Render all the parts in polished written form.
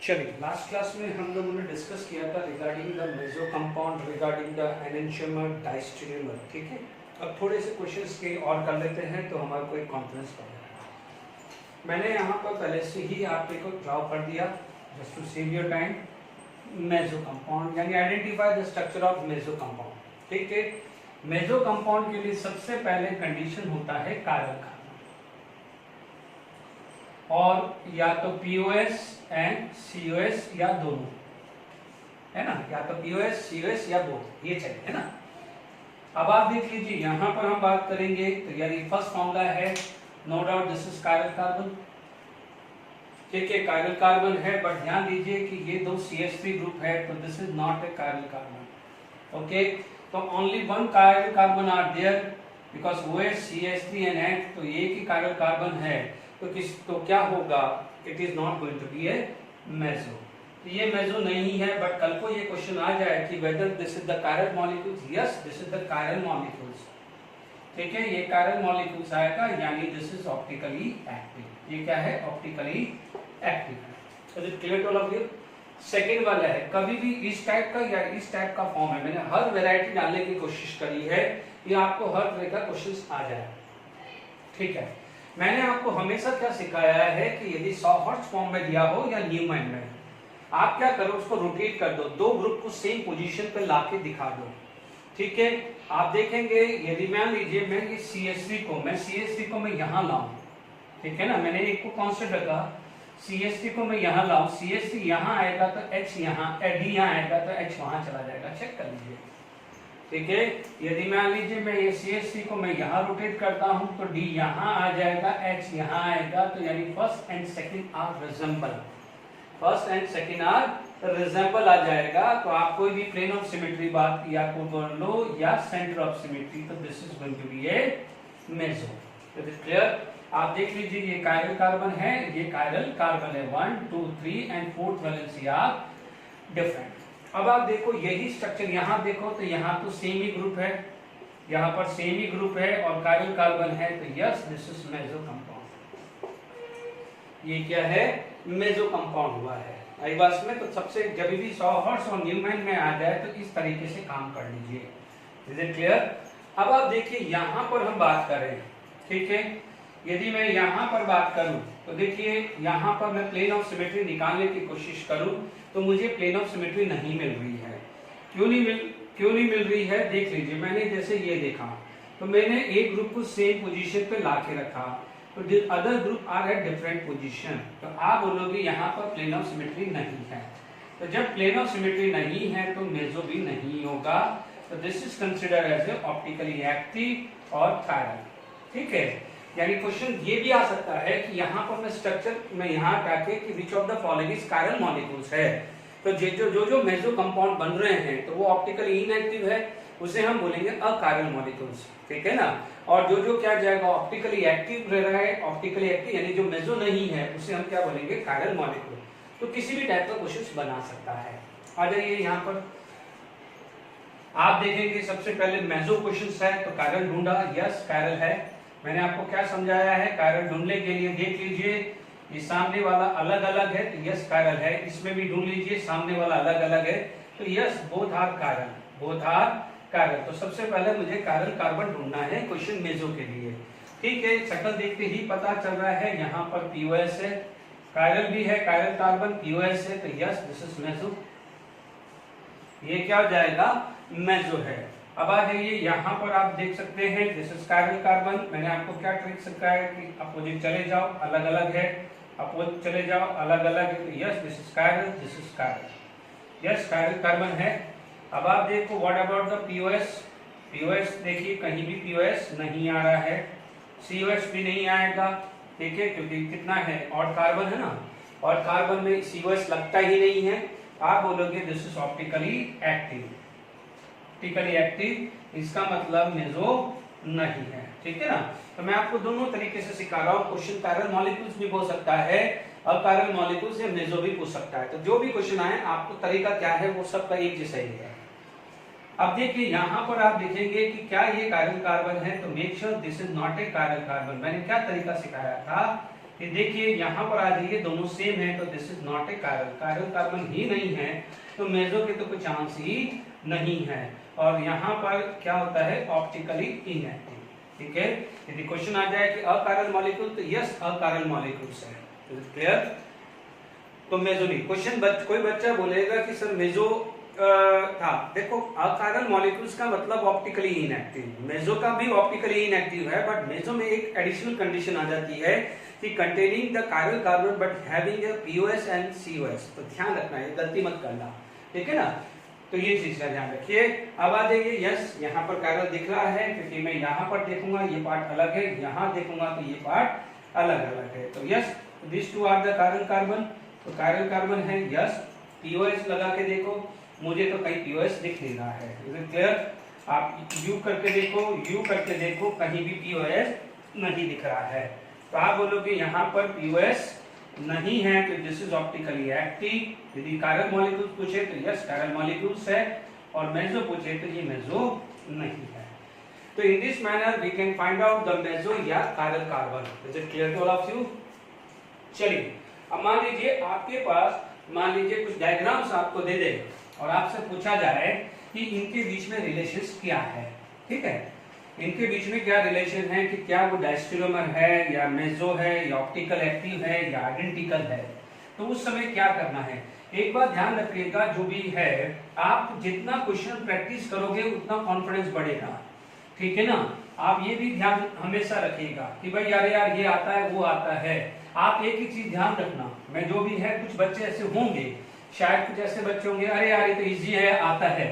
चलिए, last class में हम लोगों ने डिस्कस किया था regarding the meso compound, regarding the enantiomer, diastereomer. ठीक है, अब थोड़े से क्वेश्चंस के और कर लेते हैं तो हमारे को एक कॉन्फिडेंस बढ़ेगा। मैंने यहाँ पर पहले से ही आपके को ड्रॉ कर दिया, just to save your time. Meso compound यानी identify the structure of meso compound. ठीक है, मेसो कंपाउंड के लिए सबसे पहले कंडीशन होता है कायरल का, और या तो पीओएस एंड सीओएस या दोनों, है ना, या तो पीओएस सीओएस या बोथ, ये चाहिए, है ना। अब आप देख लीजिए, यहां पर हम बात करेंगे तो यानी फर्स्ट फॉर्मूला है, no doubt this is chiral carbon. ठीक है, कायरल कार्बन है, बट ध्यान दीजिए कि ये दो CH3 ग्रुप है, तो this is not a chiral carbon. Okay, तो only one chiral carbon are there because OH CH3 and H, तो एक ही कायरल कार्बन है, तो क्या होगा, it is not going to be a meso. तो ये मेसो नहीं है, बट कल को ये क्वेश्चन आ जाए कि whether this is the chiral molecules, yes this is the chiral molecules. ठीक है, ये कायरल मॉलिक्यूल्स आएगा, यानी दिस इज ऑप्टिकली एक्टिव। ये क्या है, optically active. Is it clear to all of you? Second वाला है, कभी भी इस टाइप का या इस टाइप का फॉर्म है, मैंने हर वैरायटी डालने की कोशिश करी है, ये आपको हर तरह का क्वेश्चन आ जाए। ठीक है, मैंने आपको हमेशा क्या सिखाया है कि यदि सॉहर्ट्ज फॉर्म में दिया हो या न्यूमैन में, आप क्या करो, उसको रोटेट कर दो, दो ग्रुप को सेम पोजीशन पे लाके दिखा दो। ठीक है, आप देखेंगे यदि मान लीजिए मैं ये CH3 को मैं यहां लाऊं, ठीक है ना, मैंने एक को कांस्टेंट रखा, CH3 को मैं यहां लाऊं, CH3 यहां आएगा तो H यहां, D यहां आएगा तो H वहां चला जाएगा, चेक कर लीजिए। ठीक है, यदि मान लीजिए मैं ये CH3 को मैं यहाँ रोटेट करता हूँ तो D यहाँ आ जाएगा, H यहाँ आएगा, तो यानी first and second are resemble, first and second are resemble आ जाएगा। तो आप कोई भी प्लेन ऑफ सिमेट्री बात या को कर लो या सेंटर ऑफ सिमेट्री, तो this is going to be a meso. It is clear? आप देख लीजिए, ये कायरल कार्बन है, ये कायरल कार्बन है, 1 2 3 and fourth valency are different. अब आप देखो यही स्ट्रक्चर यहाँ देखो, तो यहाँ तो सेम ही ग्रुप है, यहाँ पर सेम ही ग्रुप है और कायरल कार्बन है, तो yes this is meso compound. ये क्या है, मेसो कंपाउंड हुआ है। आई बात में, तो सबसे जब भी सॉहर्ट्ज और न्यूमैन में आ जाए तो इस तरीके से काम कर लीजिए। Is it clear? अब आप देखिए यहाँ पर हम बात करें, ठीक है, यदि मैं यहाँ पर बात करूं तो देखिए यहाँ पर मैं प्लेन ऑफ सिमेट्री निकालने की कोशिश करूं तो मुझे प्लेन ऑफ सिमेट्री नहीं मिल रही है। क्यों नहीं मिल रही है, देख लीजिए, मैंने जैसे ये देखा तो मैंने एक ग्रुप को सेम पोजीशन पे ला के रखा, तो other group are at different position, तो आप बोलोगे यहाँ पर प्लेन ऑफ सिमेट्री नहीं है। तो जब प्लेन ऑफ सिमेट्री नहीं है तो मेसो भी नहीं होगा, तो this is considered as a optically active और कायरल। ठीक है, यानी क्वेश्चन ये भी आ सकता है कि यहाँ पर मैं स्ट्रक्चर में यहाँ हटाके कि which of the following is chiral molecules है, तो जो मेसो कंपाउंड बन रहे हैं तो वो ऑप्टिकली इनएक्टिव है, उसे हम बोलेंगे अकायरल मॉलिक्यूल्स। ठीक है ना, और जो क्या जाएगा, ऑप्टिकली एक्टिव रह रहा है, ऑप्टिकली एक्टिव यानी जो मेसो नहीं है उसे हम क्या बोलेंगे, कायरल मॉलिक्यूल। तो किसी भी टाइप का क्वेश्चन बना सकता है। आ जाइए यहाँ पर, आप देखेंगे सबसे पहले मेसो क्वेश्चन है, तो कायरल ढूंढा, यस कायरल है। मैंने आपको क्या समझाया है, कायरल ढूंढने के लिए देख लीजिए, ये सामने वाला अलग अलग है तो यस कायरल है, इसमें भी ढूंढ लीजिए सामने वाला अलग अलग है, तो yes both are chiral, both are chiral. तो सबसे पहले मुझे कायरल कार्बन ढूंढना है क्वेश्चन मेसो के लिए। ठीक है, शक्ल देखते ही पता चल रहा है, यहाँ पर पीओएस है, कायरल भी है, कायरल कार्बन पीओएस है, तो यस दिस इज मेसो। ये क्या हो जाएगा, मेसो है। अब आ जाइए यहाँ पर, आप देख सकते हैं दिस इज कायरल कार्बन। मैंने आपको क्या ट्रिक सिखाया है कि अपोजिट चले जाओ, अलग अलग है, अपोजिट चले जाओ, अलग अलग है, तो yes this is chiral, this is chiral, yes chiral carbon है। अब आप देखो what about the POS, POS देखिए कहीं भी पीओएस नहीं आ रहा है, सीओएस भी नहीं आएगा। ठीक है, क्योंकि कितना है, और कार्बन है ना, और कार्बन में सीओएस लगता ही नहीं है, आप बोलोगे this is optically active, optically active, इसका मतलब मेसो नहीं है। ठीक है ना, तो मैं आपको दोनों तरीके से सिखा रहा हूँ। क्वेश्चन कायरल मॉलिक्यूल्स भी हो सकता है और कायरल मॉलिक्यूल्स से मेसो भी पूछ सकता है, तो जो भी क्वेश्चन आए आपको तरीका क्या है वो सबका एक जैसा ही है। अब देखिए यहाँ पर आप देखेंगे कि क्या ये कायरल कार्बन है, तो make sure this is not a chiral carbon. मैंने क्या तरीका सिखाया था कि देखिए यहाँ पर आ जाइए दोनों सेम है तो this is not a chiral, chiral carbon ही नहीं है तो मेसो के तो कोई चांस ही नहीं है। और यहाँ पर क्या होता है ऑप्टिकली इनएक्टिव। ठीक है, यदि क्वेश्चन आ जाए कि अकायरल मॉलिक्यूल तो यस अकायरल मॉलिक्यूल्स है। क्लियर? तो मेसो नहीं। क्वेश्चन कोई बच्चा बोलेगा कि सर मेसो था, देखो अकायरल मॉलिक्यूल्स का मतलब ऑप्टिकली इनएक्टिव, मेसो का भी ऑप्टिकली इनएक्टिव है, बट मेसो में एक एडिशनल कंडीशन आ जाती है कि containing the chiral carbon but having a POS and COS. तो ध्यान रखना है, गलती मत करना, ठीक है ना। तो ये चीज का ध्यान रखिए। अब आ जाइए, यस यहाँ पर कायरल दिख रहा है क्योंकि मैं यहाँ पर देखूंगा ये पार्ट अलग है, यहाँ देखूंगा तो ये पार्ट अलग अलग है। तो yes this two are the chiral carbon, तो कायरल कार्बन है यस। पीओएस लगा के देखो, मुझे तो कहीं पीओएस दिख नहीं रहा है। Is it clear? आप यू करके देखो, यू करके देखो, कहीं भी पीओएस नहीं दिख रहा है। तो आप बोलोगे यहाँ पर पीओएस नहीं है तो दिस इज ऑप्टिकली एक्टिव। यदि कायरल मॉलिक्यूल्स पूछे तो यस कायरल मॉलिक्यूल्स है, और मेसो पूछे तो ये मेसो नहीं है। तो in this manner we can find out the meso या chiral carbon. Is it clear to all of you? चलिए अब मान लीजिए आपके पास, मान लीजिए कुछ डायग्राम्स आपको दे दे और आपसे पूछा जाए कि इनके बीच में रिलेशंस क्या है। ठीक है, इनके बीच में क्या रिलेशन है, कि क्या वो डायस्टेरोमर है या मेसो है या ऑप्टिकल एक्टिव है या आइडेंटिकल है। तो उस समय क्या करना है, एक बात ध्यान रखिएगा, जो भी है आप जितना क्वेश्चन प्रैक्टिस करोगे उतना कॉन्फिडेंस बढ़ेगा। ठीक है ना। आप ये भी ध्यान हमेशा रखिएगा कि भाई यार ये आता है वो आता है। आप एक ही चीज ध्यान रखना, मैं जो भी है, कुछ बच्चे ऐसे होंगे, शायद कुछ ऐसे बच्चे होंगे अरे यार ये तो इजी है आता है।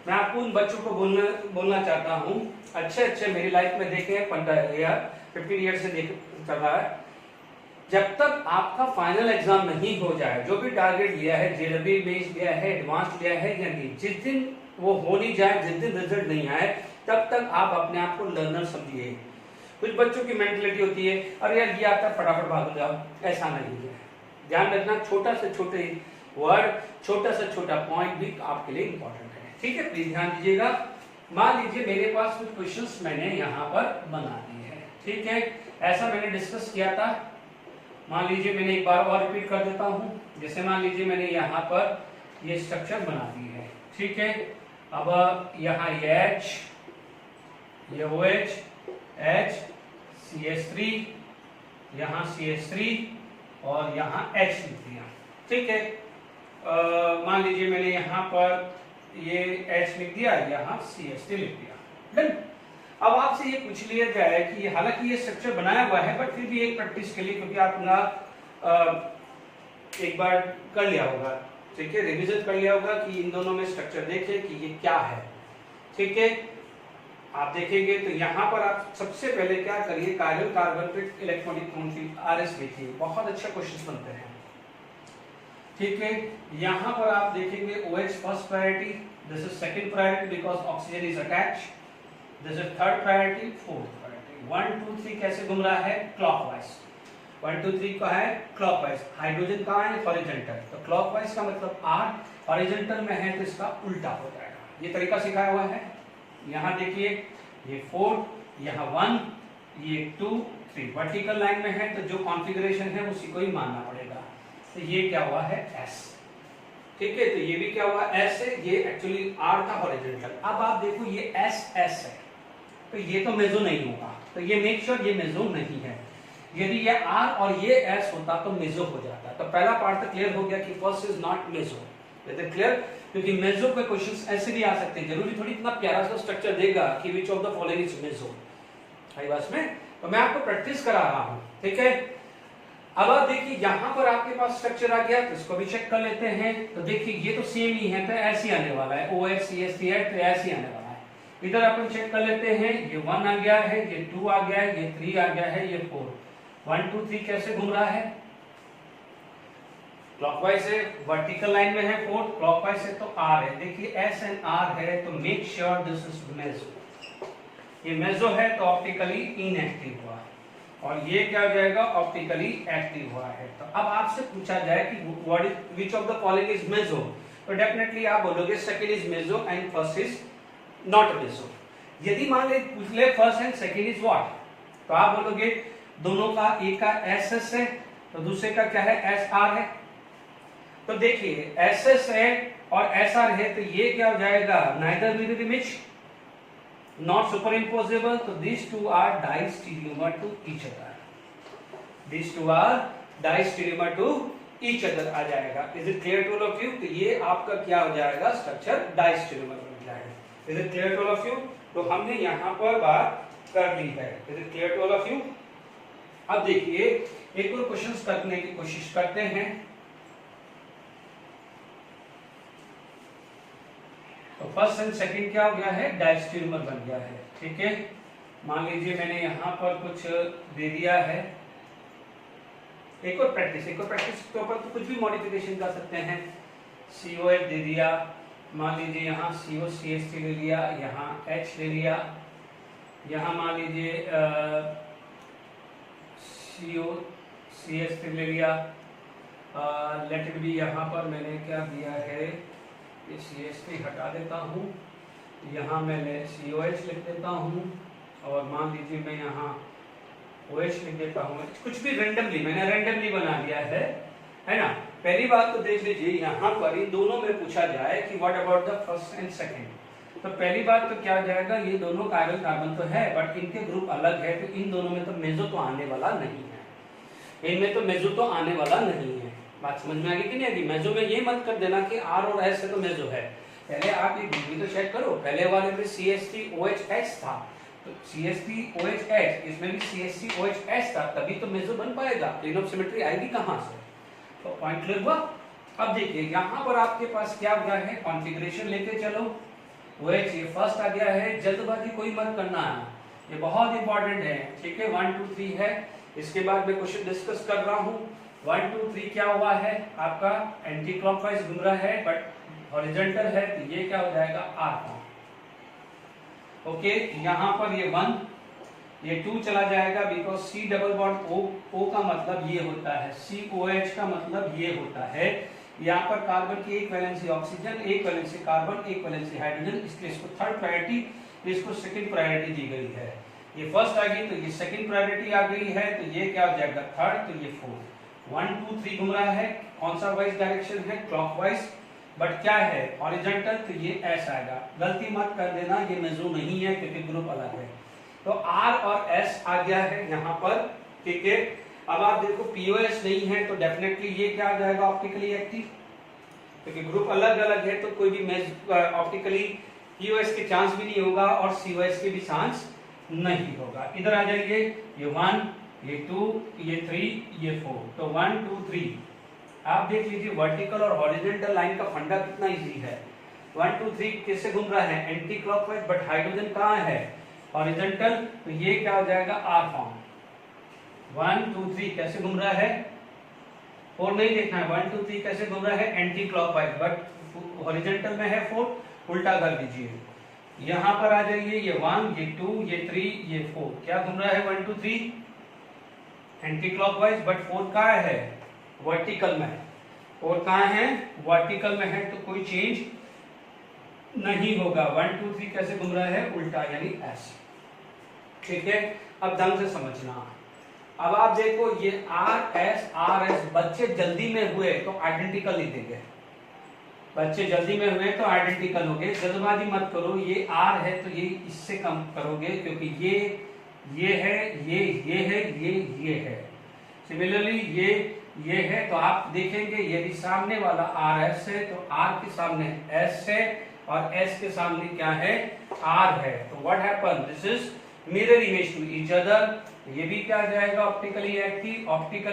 मैं आपको उन बच्चों को बोलना चाहता हूँ, अच्छे मेरी लाइफ में देखे 15 ईयर से देख कर रहा है, जब तक आपका फाइनल एग्जाम नहीं हो जाए, जो भी टारगेट लिया है, जेईई बेस लिया है, एडवांस लिया है, यानी जिस दिन वो हो नहीं जाए, जिस दिन रिजल्ट नहीं आए, तब तक आप अपने आप को लर्नर समझिए। कुछ बच्चों की मेंटेलिटी होती है अरे यार ये आता है फटाफट भाग जाओ, ऐसा नहीं है। ध्यान रखना, छोटा से छोटे वर्ड, छोटा से छोटा पॉइंट भी आपके लिए इंपॉर्टेंट है। ठीक है, प्लीज ध्यान दीजिएगा। मान लीजिए मेरे पास कुछ क्वेश्चंस मैंने यहाँ पर बना दिए हैं। ठीक है, ऐसा मैंने डिस्कस किया था। मान लीजिए मैंने एक बार और रिपीट कर देता हूँ। जैसे मान लीजिए मैंने यहाँ पर ये स्ट्रक्चर बना दी है। ठीक है, अब यहाँ ये H, ये OH, H, CH3, यहाँ CH3 और यहाँ H लिख दिया। ठीक है, मान लीजिए मैंने यहाँ पर ये H लिख दिया, यहाँ CH3 लिख दिया। डन। अब आपसे ये पूछ लिया जाए कि हालांकि ये स्ट्रक्चर बनाया हुआ है, बट फिर भी एक प्रैक्टिस के लिए, क्योंकि आपने एक बार कर लिया होगा, ठीक है, रिविजन कर लिया होगा कि इन दोनों में स्ट्रक्चर देखे कि ये क्या है। ठीक है, आप देखेंगे तो यहाँ पर आप सबसे पहले क्या करिए, कायरल कार्बन पे इलेक्ट्रॉनिक काउंसिल RS लिखिए, बहुत अच्छा क्वेश्चन बनते हैं। ठीक है, यहाँ पर आप देखेंगे OH first priority, this is second priority because oxygen is attached, this is third priority, fourth priority. 1 2 3 कैसे घूम रहा है, क्लॉकवाइज। 1 2 3 का है क्लॉकवाइज। हाइड्रोजन कहाँ है, हॉरिजॉन्टल, तो क्लॉकवाइज का मतलब R, हॉरिजॉन्टल में है तो इसका उल्टा हो जाएगा। ये तरीका सिखाया हुआ है। यहाँ देखिए ये 4, यहाँ 1, ये 2 3, वर्टिकल लाइन में है तो जो कॉन्फ़िगरेशन है उसी को ही मानना पड़ेगा। तो ये क्या हुआ है S। ठीक है, तो ये भी क्या हुआ S है, ये एक्चुअली R था हॉरिजॉन्टल। अब आप देखो ये S S है तो ये तो मेसो नहीं होगा, तो ये मेक श्योर ये मेसो नहीं है। यदि ये R और ये S होता तो मेसो हो जाता। तो पहला पार्ट तो क्लियर हो गया कि first is not meso. Is it clear? क्योंकि मेसो के क्वेश्चंस ऐसे भी आ सकते हैं, जरूरी थोड़ी इतना प्यारा सा स्ट्रक्चर देगा कि which of the following is meso. आई बात में, तो मैं आपको प्रैक्टिस करा रहा हूं। ठीक है, अब आप देखिए यहाँ पर आपके पास स्ट्रक्चर आ गया, तो इसको भी चेक कर लेते हैं। तो देखिए ये तो सेम ही है, तो ऐसे ही आने वाला है, OH CH3 है तो ऐसे ही आने वाला है। इधर अपन चेक कर लेते हैं, ये 1 आ गया है, ये 2 आ गया है, ये 3 आ गया है, ये 4। 1 2 3 कैसे घूम रहा है, क्लॉकवाइज है, वर्टिकल लाइन में है 4, क्लॉकवाइज है तो R है। देखिए S एंड R है तो make sure this is meso. ये मेसो है तो ऑप्टिकली इनएक्टिव हुआ, और ये क्या हो जाएगा, ऑप्टिकली एक्टिव हुआ है। तो अब आपसे पूछा जाए कि what is which of the following is meso, तो डेफिनेटली आप बोलोगे second is meso and first is not meso. यदि मान ले पूछ ले first and second is what, तो आप बोलोगे दोनों का, एक का एस एस है तो दूसरे का क्या है, एस आर है। तो देखिए एस एस है और एस आर है तो ये क्या हो जाएगा, neither mirror image, not superimposable, तो this two are diastereomer to each other, this two are diastereomer to each other आ जाएगा। Is it clear to all of you? तो ये आपका क्या हो जाएगा, स्ट्रक्चर डाइस्टेरियोमर बन जाएगा। Is it clear to all of you? तो हमने यहां पर बात कर ली है। Is it clear to all of you? अब देखिए एक और क्वेश्चंस करने की कोशिश करते हैं। तो फर्स्ट एंड सेकंड क्या हो गया है, डाइस्टेरियोमर बन गया है। ठीक है, मान लीजिए मैंने यहां पर कुछ दे दिया है, एक और प्रैक्टिस के ऊपर तो कुछ भी मॉडिफिकेशन कर सकते हैं। COH दे दिया, मान लीजिए यहाँ COCH ले लिया, यहाँ H ले लिया, यहाँ मान लीजिए COCH ले लिया, लेट इट बी, यहाँ पर मैंने क्या दिया है, CH3 हटा देता हूँ, यहाँ मैंने COH लिख देता हूँ और मान लीजिए मैं यहाँ OH लिख देता हूँ। कुछ भी रैंडमली, मैंने रैंडमली बना दिया है ना। पहली बात तो देख लीजिए यहाँ पर इन दोनों में पूछा जाए कि what about the first and second, तो पहली बात तो क्या जाएगा, ये दोनों कार्बन कार्बन तो है बट इनके ग्रुप अलग है, तो इन दोनों में तो मेजो तो आने वाला नहीं है, इनमें तो मेजो तो आने वाला नहीं है। बात समझ में आ गई कि नहीं आएगी? मेजो में ये मत कर देना कि R और S है तो मेजो है, पहले आप ये भी तो चेक करो। पहले वाले में CH3OH था तो CH3OH, इसमें भी CH3OH था, तभी तो मेजो बन पाएगा, प्लेन ऑफ सिमेट्री आएगी कहां से? तो पॉइंट क्लियर हुआ? अब देखिए यहाँ पर आपके पास क्या हुआ है, कॉन्फ़िगरेशन लेके चलो। OH ये फर्स्ट आ गया है, जल्दबाजी कोई मत करना है, ये बहुत इंपॉर्टेंट है। ठीक है, 1 2 3 है, इसके बाद मैं क्वेश्चन डिस्कस कर रहा हूँ। 1 2 3 क्या हुआ है आपका, एंटी क्लॉकवाइज घूम रहा है बट हॉरिजॉन्टल है, तो ये क्या हो जाएगा, R फॉर्म। ओके, यहाँ पर ये 1, ये 2 चला जाएगा, because C double bond O का मतलब ये होता है, COH का मतलब ये होता है। यहाँ पर कार्बन की एक वैलेंसी ऑक्सीजन, एक वैलेंसी कार्बन, एक वैलेंसी हाइड्रोजन, इसलिए इसको थर्ड प्रायोरिटी, इसको सेकंड प्रायोरिटी दी गई है। ये फर्स्ट आ गई तो ये सेकंड प्रायोरिटी आ गई है, तो ये क्या हो जाएगा, थर्ड, तो ये फोर्थ। 1 2 3 घूम रहा है, कौन सा वाइज डायरेक्शन है, क्लॉकवाइज, बट क्या है, हॉरिजॉन्टल, तो ये S आएगा। गलती मत कर देना, ये मेजो नहीं है क्योंकि ग्रुप अलग है। तो R और S आ गया है यहाँ पर। ठीक है, अब आप देखो POS नहीं है तो डेफिनेटली ये क्या आ जाएगा, ऑप्टिकली एक्टिव, क्योंकि ग्रुप अलग अलग है तो कोई भी ऑप्टिकली POS के चांस भी नहीं होगा और COS के भी चांस नहीं होगा। इधर आ जाइए, ये 1, ये 2, ये 3, ये 4, तो 1 2 3 आप देख लीजिए, वर्टिकल और हॉरिजॉन्टल लाइन का फंडा कितना इजी है। 1 2 3 कैसे घूम रहा है, एंटी क्लॉकवाइज, बट हाइड्रोजन कहाँ है, हॉरिजॉन्टल, तो ये क्या हो जाएगा, R फॉर्म। 1 2 3 कैसे घूम रहा है, 4 नहीं देखना है, 1 2 3 कैसे घूम रहा है, एंटी क्लॉकवाइज, बट हॉरिजॉन्टल में है 4, उल्टा कर दीजिए। यहाँ पर आ जाइए, ये 1, ये 2, ये 3, ये 4, क्या घूम रहा है, 1 2 3 एंटी क्लॉकवाइज, बट 4 कहाँ है, वर्टिकल में है, और कहाँ है, वर्टिकल में है, तो कोई चेंज नहीं होगा। 1 2 3 कैसे घूम रहा है, उल्टा, यानी S। ठीक है, अब ढंग से समझना। अब आप देखो ये RS बच्चे जल्दी में हुए तो आइडेंटिकल लिखेंगे, बच्चे जल्दी में हुए तो आइडेंटिकल हो गए, जल्दबाजी मत करो। ये R है तो ये इससे कम करोगे क्योंकि ये है, ये है, ये है। सिमिलरली ये है, तो आप देखेंगे यदि सामने वाला RS है तो R के सामने S है और S के सामने क्या है, R है, तो what happen, this is mirror image to each other. ये भी क्या जाएगा, optically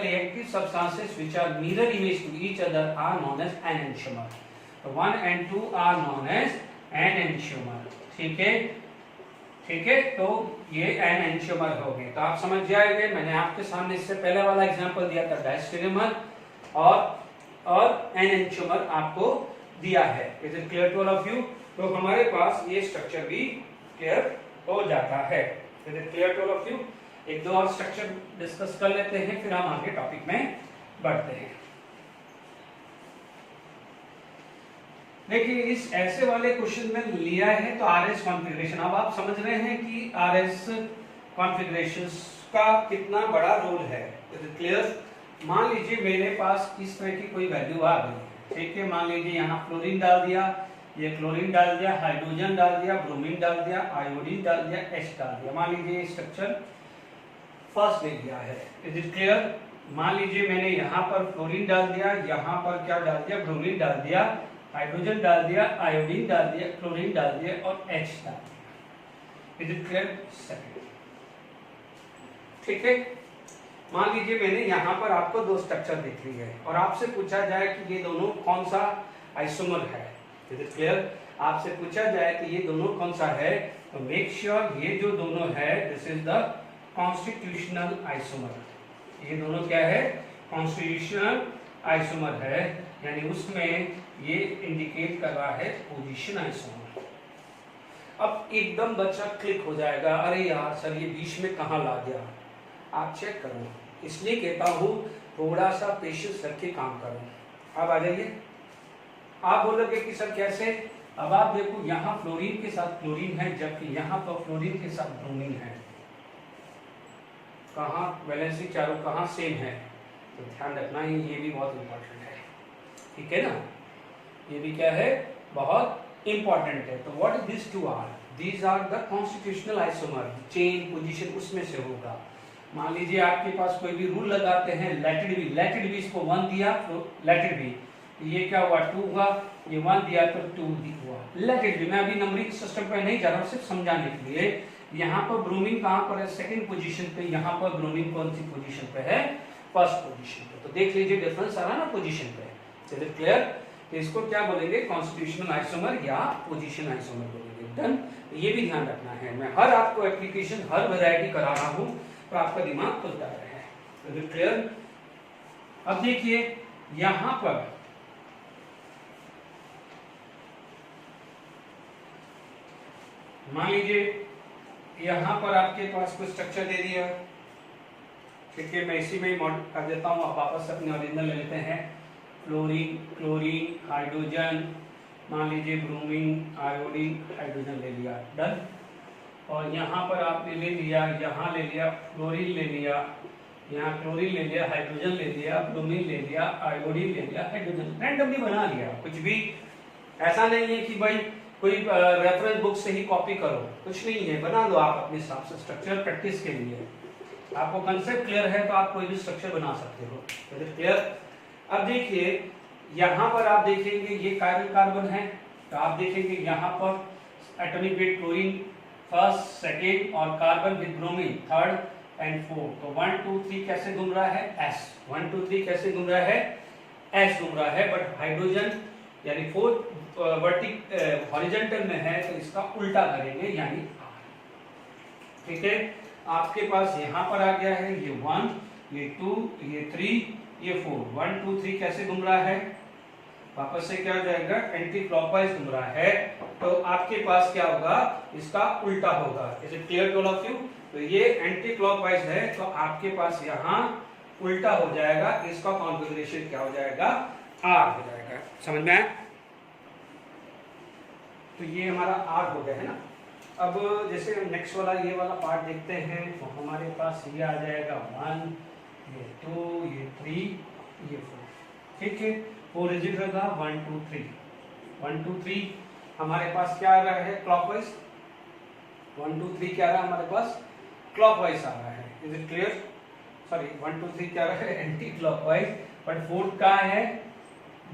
active substances which are mirror image to each other are known as enantiomer. तो 1 and 2 are known as enantiomer. ठीक है, तो ये एनेंटियोमर हो गए, तो आप समझ जाएंगे। मैंने आपके सामने इससे पहले वाला एग्जांपल दिया था डायस्टेरियोमर और एनेंटियोमर आपको दिया है। Is it clear to all of you? तो हमारे पास ये स्ट्रक्चर भी क्लियर हो जाता है। Is it clear to all of you? एक दो और स्ट्रक्चर डिस्कस कर लेते हैं, फिर हम आगे टॉपिक में बढ़ते हैं। देखिए, इस ऐसे वाले क्वेश्चन में लिया है तो RS कॉन्फ़िगरेशन। अब आप समझ रहे हैं कि RS कॉन्फ़िगरेशंस उसका कितना बड़ा रोल है। क्लियर। मान लीजिए मेरे पास इस तरह की कोई वैल्यू आ गई, ठीक है। मान लीजिए यहाँ फ्लोरीन डाल दिया, ये क्लोरीन डाल दिया, हाइड्रोजन डाल दिया, ब्रोमीन डाल दिया, आयोडीन डाल दिया, H डाल दिया। मान लीजिए स्ट्रक्चर फर्स्ट ले लिया है। Is it clear. मान लीजिए मैंने यहाँ पर फ्लोरीन डाल दिया, यहाँ पर क्या डाल दिया, ब्रोमीन डाल दिया, हाइड्रोजन डाल दिया, आयोडीन डाल दिया, क्लोरीन डाल दिया और H डाल दिया। Is it clear. सेकंड, ठीक है। मान लीजिए मैंने यहाँ पर आपको दो स्ट्रक्चर दिख रही है और आपसे पूछा जाए कि ये दोनों कौन सा आइसोमर है। Is it clear. आपसे पूछा जाए कि ये दोनों कौन सा है, तो मेक श्योर ये जो दोनों है this is the constitutional isomer. ये दोनों क्या है, कॉन्स्टिट्यूशनल आइसोमर है, यानी उसमें ये इंडिकेट कर रहा है पोजीशन आइसोमर। अब एकदम बच्चा क्लिक हो जाएगा, अरे यार सर ये बीच में कहाँ ला गया। आप चेक करो, इसलिए कहता हूँ थोड़ा सा पेशेंस रख के काम करो। अब आ जाइए, आप बोलोगे कि सर कैसे। अब आप देखो यहाँ फ्लोरीन के साथ क्लोरीन है, जबकि यहाँ पर फ्लोरीन के साथ ब्रोमीन है। कहाँ वैलेंसी चारों कहाँ सेम है, तो ध्यान रखना ही, ये भी बहुत इंपॉर्टेंट है, ठीक है ना। ये भी क्या है, बहुत इंपॉर्टेंट है। तो what this two are, these are the constitutional isomer. Chain position उसमें से होगा। मान लीजिए आपके पास कोई भी रूल लगाते हैं, लेट इट बी इसको 1 दिया तो लेट इट बी, ये क्या हुआ 2 हुआ, ये 1 दिया तो 2 हुआ, लेट इट बी। मैं अभी नंबरिंग सिस्टम पे नहीं जा रहा हूँ, सिर्फ समझाने के लिए। यहाँ पर ब्रोमीन कहाँ पर है, सेकंड पोजीशन पे। यहाँ पर ब्रोमीन कौन सी पोजीशन पे है, फर्स्ट पोजीशन पे। तो देख लीजिए डिफरेंस आ रहा है ना पोजीशन पे। चलिए क्लियर। तो इसको क्या बोलेंगे, कॉन्स्टिट्यूशनल आइसोमर या पोजीशन आइसोमर बोलेंगे। डन। ये भी ध्यान रखना है, मैं हर आपको एप्लीकेशन हर वैरायटी करा रहा हूँ तो आपका दिमाग खुलता रहे। तो क्लियर। अब देखिए यहां पर मान लीजिए यहां पर आपके पास कुछ स्ट्रक्चर दे दिया, ठीक है। मैं इसी में मॉडल कर देता हूं, आप वापस अपने ओरिजिनल ले लेते हैं। फ्लोरीन, क्लोरीन, हाइड्रोजन, मान लीजिए ब्रोमीन, आयोडीन, हाइड्रोजन ले लिया, डन। और यहाँ पर आपने ले लिया, यहाँ ले लिया फ्लोरीन, ले लिया यहाँ क्लोरीन, ले लिया हाइड्रोजन, ले लिया ब्रोमीन, ले लिया आयोडीन, ले लिया हाइड्रोजन। रैंडमली बना लिया, कुछ भी ऐसा नहीं है कि भाई कोई रेफरेंस बुक से ही कॉपी करो, कुछ नहीं है, बना दो आप अपने हिसाब से स्ट्रक्चर। प्रैक्टिस के लिए आपको कंसेप्ट क्लियर है तो आप कोई भी स्ट्रक्चर बना सकते हो। क्लियर। अब देखिए यहाँ पर आप देखेंगे ये कायरल कार्बन है, तो आप देखेंगे यहाँ पर atomic weight chlorine first, second और carbon with bromine third and fourth. तो 1 2 3 कैसे घूम रहा है, S। 1 2 3 कैसे घूम रहा है, S घूम रहा है। बट हाइड्रोजन यानी फोर्थ हॉरिजॉन्टल में है तो इसका उल्टा करेंगे यानी R, ठीक है। आपके पास यहाँ पर आ गया है ये 1, ये 2, ये 3, ये 4। 1 2 3 कैसे घूम रहा है, वापस से क्या हो जाएगा, एंटी क्लॉकवाइज घूम रहा है। तो आपके पास क्या होगा, इसका उल्टा होगा। Is it clear to all of you. तो ये एंटी क्लॉकवाइज है तो आपके पास यहाँ उल्टा हो जाएगा, इसका कॉन्फ़िगरेशन क्या हो जाएगा, R हो जाएगा। समझ में आया। तो ये हमारा R हो गया है ना। अब जैसे नेक्स्ट वाला ये वाला पार्ट देखते हैं तो हमारे पास ये आ जाएगा 1, ये 2, ये 3, ये 4, ठीक है। 4 रिजिट होगा 1 2 3 1 2 3 हमारे पास क्या आ रहा है, क्लॉकवाइज। 1 2 3 क्या आ रहा है हमारे पास, क्लॉकवाइज आ रहा है। Is it clear. सॉरी 1 2 3 क्या आ रहा है, एंटी क्लॉकवाइज। बट फोर्थ का है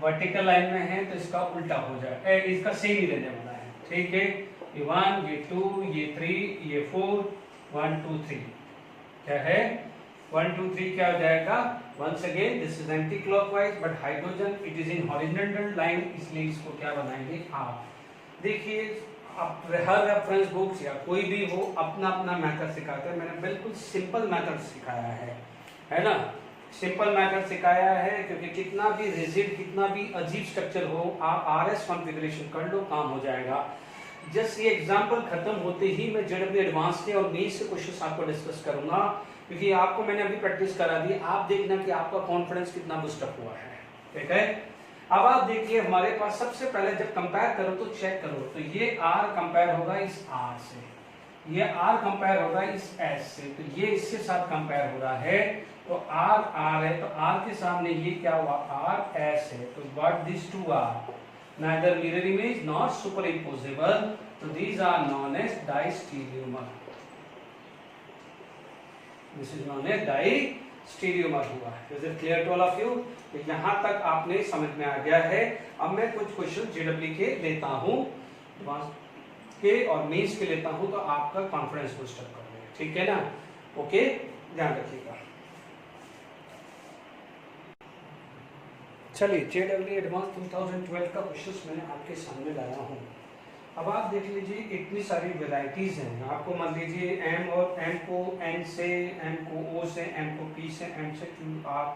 वर्टिकल लाइन में है तो इसका उल्टा हो जाएगा, इसका सेम ही रहने वाला है, ठीक है। ये 1, ये 2, ये 3, ये 4, 1 2 3 क्या है, 1 2 3 क्या हो जाएगा। Once again this is anti clockwise but hydrogen it is in horizontal line, इसलिए इसको क्या बनाएंगे, आप देखिए आप हर रेफरेंस बुक्स या कोई भी हो अपना अपना मेथड सिखाते हैं। मैंने बिल्कुल सिंपल मेथड सिखाया है ना, सिंपल मेथड सिखाया है क्योंकि कितना भी रिजिड, कितना भी अजीब स्ट्रक्चर हो, आप आरएस कॉन्फ़िगरेशन कर लो, काम हो जाएगा। जस्ट ये एग्जांपल खत्म होते ही मैं जेडब्ल्यू एडवांस के और मेंस के क्वेश्चंस आपको डिस्कस करूंगा, क्योंकि आपको मैंने अभी प्रैक्टिस करा दी। आप देखना कि आपका कॉन्फिडेंस कितना बूस्टअप हुआ है, ठीक है। अब आप देखिए हमारे पास सबसे पहले जब कंपेयर करो तो चेक करो, तो ये R कंपेयर होगा इस R से, ये R कंपेयर हो रहा है इस S से, तो ये इसके साथ कंपेयर हो रहा है, तो R R है, तो R के सामने ये क्या हुआ, R S है, तो what these two are neither mirror image nor superimposable, so these are known as distereomer. This is known as distereomer हुआ है. Is it clear to all of you? तो यहाँ तक आपने समझ में आ गया है. अब मैं कुछ क्वेश्चन JEE के लेता हूँ के और मेंस के लेता हूँ, तो आपका कॉन्फिडेंस बूस्टर कर देगा, ठीक है ना? ओके, ध्यान रखिएगा. चलिए JEE एडवांस 2012 का क्वेश्चन मैंने आपके सामने लाया हूँ. अब आप देख लीजिए, इतनी सारी वेराइटीज हैं. आपको मान लीजिए M और M को N से, M को O से, M को P से, M से Q R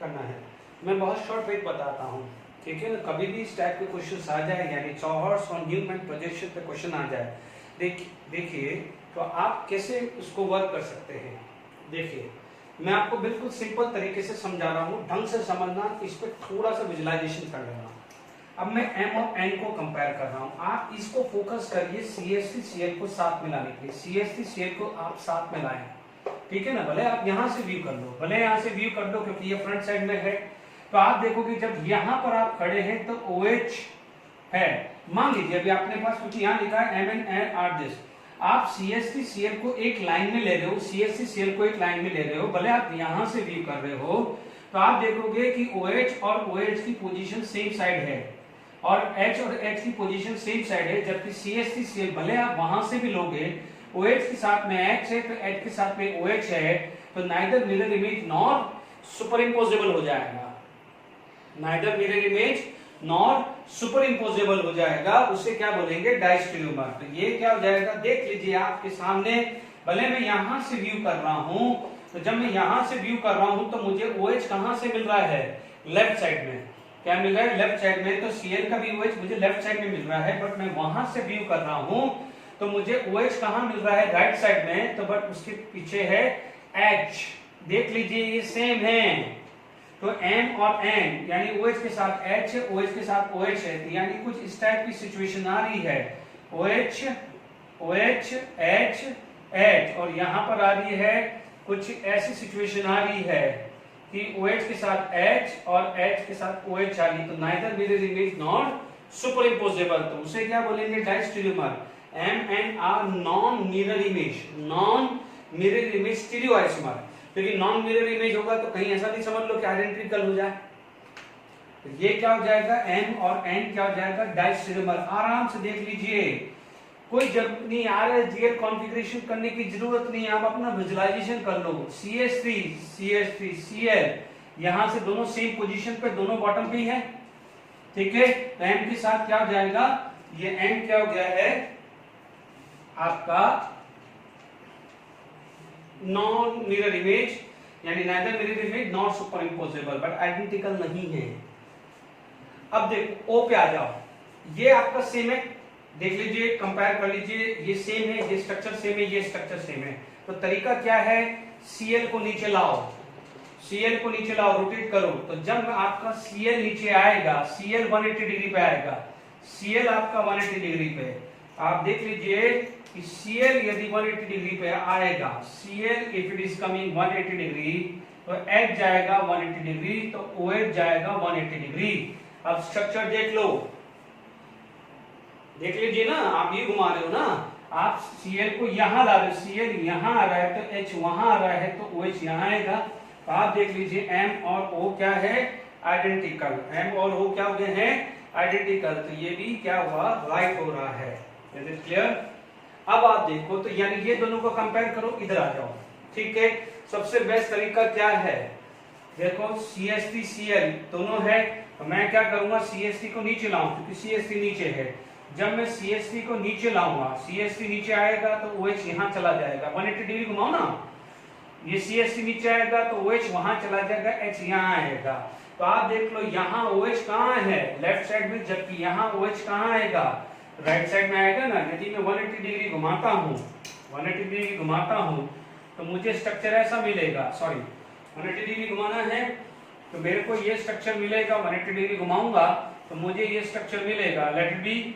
करना है. मैं बहुत शॉर्ट वेट बताता हूँ, ठीक है ना? कभी भी इस टाइप के क्वेश्चन आ जाए, यानी चौहर्स और न्यूमैन प्रोजेक्शन पे क्वेश्चन आ जाए, देखिए तो आप कैसे उसको वर्क कर सकते हैं. देखिए, मैं आपको बिल्कुल सिंपल तरीके से समझा रहा हूँ, ढंग से समझना, इस पर थोड़ा सा विजुअलाइजेशन कर लेना. अब मैं M और N को कंपेयर कर रहा हूँ, आप इसको फोकस करिए CH3 Cl को साथ मिलाने के लिए. CH3 Cl को आप साथ में लाएं, ठीक है ना? भले आप यहाँ से व्यू कर लो, भले यहाँ से व्यू कर लो, क्योंकि ये फ्रंट साइड में है. तो आप देखोगे जब यहाँ पर आप खड़े हैं तो OH है. मान लीजिए अभी आपने पास, क्योंकि यहाँ लिखा है MnR दिस, आप CH3 Cl को एक लाइन में ले रहे हो, CH3 Cl को एक लाइन में ले रहे हो, भले आप यहाँ से व्यू कर रहे हो, तो आप देखोगे कि OH और OH की पोजीशन सेम साइड है और H और H की पोजीशन सेम साइड है, जबकि CH3 Cl भले आप वहां से भी लोगे, OH के साथ में H है तो H के साथ में OH है, तो neither mirror image nor superimposable हो जाएगा. Neither mirror image nor superimposable हो जाएगा. उसे क्या बोलेंगे, डायस्टेरियोमर. तो ये क्या हो जाएगा, देख लीजिए आपके सामने. भले मैं यहां से व्यू कर रहा हूं, तो जब मैं यहां से व्यू कर रहा हूं तो मुझे OH कहां से मिल रहा है, लेफ्ट साइड में. क्या मिल रहा है, लेफ्ट साइड में. तो Cl का भी OH मुझे लेफ्ट साइड में मिल रहा है, बट मैं वहां से व्यू कर रहा हूं तो मुझे OH कहां मिल रहा है, राइट साइड में. तो बट उसके पीछे है H. देख लीजिए ये सेम है. तो M और N यानी OH के साथ H है, OH के साथ OH है, यानी कुछ इस टाइप की सिचुएशन आ रही है. OH OH H H, और यहाँ पर आ रही है कुछ ऐसी सिचुएशन आ रही है कि OH के साथ H और H के साथ OH आ रही. तो neither mirror image not superimposable, तो उसे क्या बोलेंगे, diastereomer. MnR non mirror image, non mirror image stereoisomer. क्योंकि नॉन मिरर इमेज होगा तो कहीं ऐसा नहीं समझ लो कि आइडेंटिकल हो जाए. तो ये क्या हो जाएगा, M और N क्या हो जाएगा, डायस्टेरियोमर. आराम से देख लीजिए, कोई जरूरत नहीं RSGL कॉन्फ़िगरेशन करने की जरूरत नहीं है. आप अपना विजुअलाइजेशन कर लो. CH3 Cl, यहां से दोनों सेम पोजीशन पे, दोनों बॉटम पे ही है, ठीक है. तो M के साथ क्या हो जाएगा, ये M क्या हो गया है आपका नॉन मिरर इमेज, यानी neither mirror image not superimposable, but identical नहीं है. अब देखो O पे आ जाओ, ये आपका सेम है. देख लीजिए, कंपेयर कर लीजिए, ये सेम है, ये स्ट्रक्चर सेम है, ये स्ट्रक्चर सेम है. तो तरीका क्या है, Cl को नीचे लाओ, Cl को नीचे लाओ, रोटेट करो. तो जब आपका Cl नीचे आएगा, Cl 180 डिग्री पे आएगा, Cl आपका 180 डिग्री पे. आप देख लीजिए कि Cl यदि 180 डिग्री पे आएगा, Cl if it is coming 180 degree, तो H जाएगा 180 डिग्री, तो OH जाएगा 180 डिग्री. अब स्ट्रक्चर देख लो, देख लीजिए ना, आप ये घुमा रहे हो ना, आप Cl को यहां ला रहे हो, Cl यहां आ रहा है तो H वहां आ रहा है, तो OH यहां आएगा. तो आप देख लीजिए M और O क्या है, आइडेंटिकल. M और O क्या हो गए हैं, आइडेंटिकल. तो ये भी क्या हुआ, राइट हो रहा है. Is it clear? अब आप देखो, तो यानी ये दोनों को कंपेयर करो, इधर आ जाओ, ठीक है. सबसे बेस्ट तरीका क्या है, देखो CH3 Cl दोनों है, तो मैं क्या करूंगा, CH3 को नीचे लाऊं, क्योंकि CH3 नीचे है. जब मैं CH3 को नीचे लाऊंगा, CH3 नीचे आएगा तो OH यहां चला जाएगा, 180 डिग्री घुमाओ ना, ये CH3 नीचे आएगा तो OH वहां चला जाएगा, H यहां आएगा. तो आप देख लो, यहाँ OH कहाँ है, लेफ्ट साइड में, जबकि यहाँ OH कहाँ आएगा, राइट साइड में आएगा ना. यदि मैं 180 डिग्री घुमाता हूँ, 180 डिग्री घुमाता हूँ, तो मुझे स्ट्रक्चर ऐसा मिलेगा. सॉरी, 180 डिग्री घुमाना है तो मेरे को ये स्ट्रक्चर मिलेगा. 180 डिग्री घुमाऊंगा तो मुझे ये स्ट्रक्चर मिलेगा. लेट इट बी,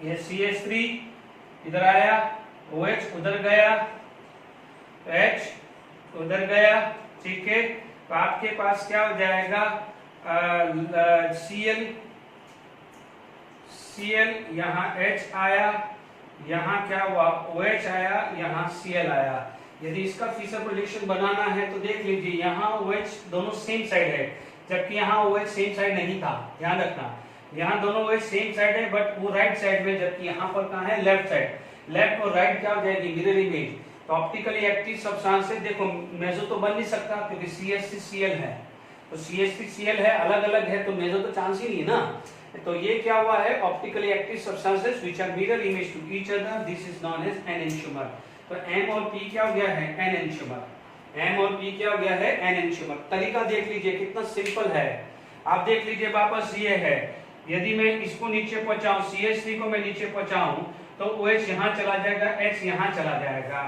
ये CH3 इधर आया, OH उधर गया, H उधर गया, ठीक है। तो आपके पास क्या हो जाएगा, Cl, यहाँ H आया, यहाँ क्या हुआ, OH आया, यहाँ Cl आया। यदि इसका फीसर प्रोजेक्शन बनाना है तो देख लीजिए, यहाँ OH दोनों सेम साइड है, जबकि यहाँ OH सेम साइड नहीं था, ध्यान रखना। यहाँ दोनों OH सेम साइड है बट वो राइट साइड में, जबकि यहाँ पर कहाँ है, लेफ्ट साइड। लेफ्ट और राइट क्या हो जाएगी, मिरर इमेज। तो ऑप्टिकली एक्टिव सब्सटेंसेस, देखो मेसो तो बन नहीं सकता क्योंकि CH3Cl है, तो CH3Cl है, अलग अलग है, तो मेसो तो चांस ही नहीं ना। तो ये क्या हुआ है, optically active substances which are mirror image to each other, this is known as enantiomer. तो M और P क्या हो गया है, एनेंटियोमर। M और P क्या हो गया है, एनेंटियोमर। तरीका देख लीजिए कितना सिंपल है। आप देख लीजिए वापस ये है, यदि मैं इसको नीचे पहुंचाऊं, CH3 को मैं नीचे पहुंचाऊं तो OH यहाँ चला जाएगा, H यहाँ चला जाएगा,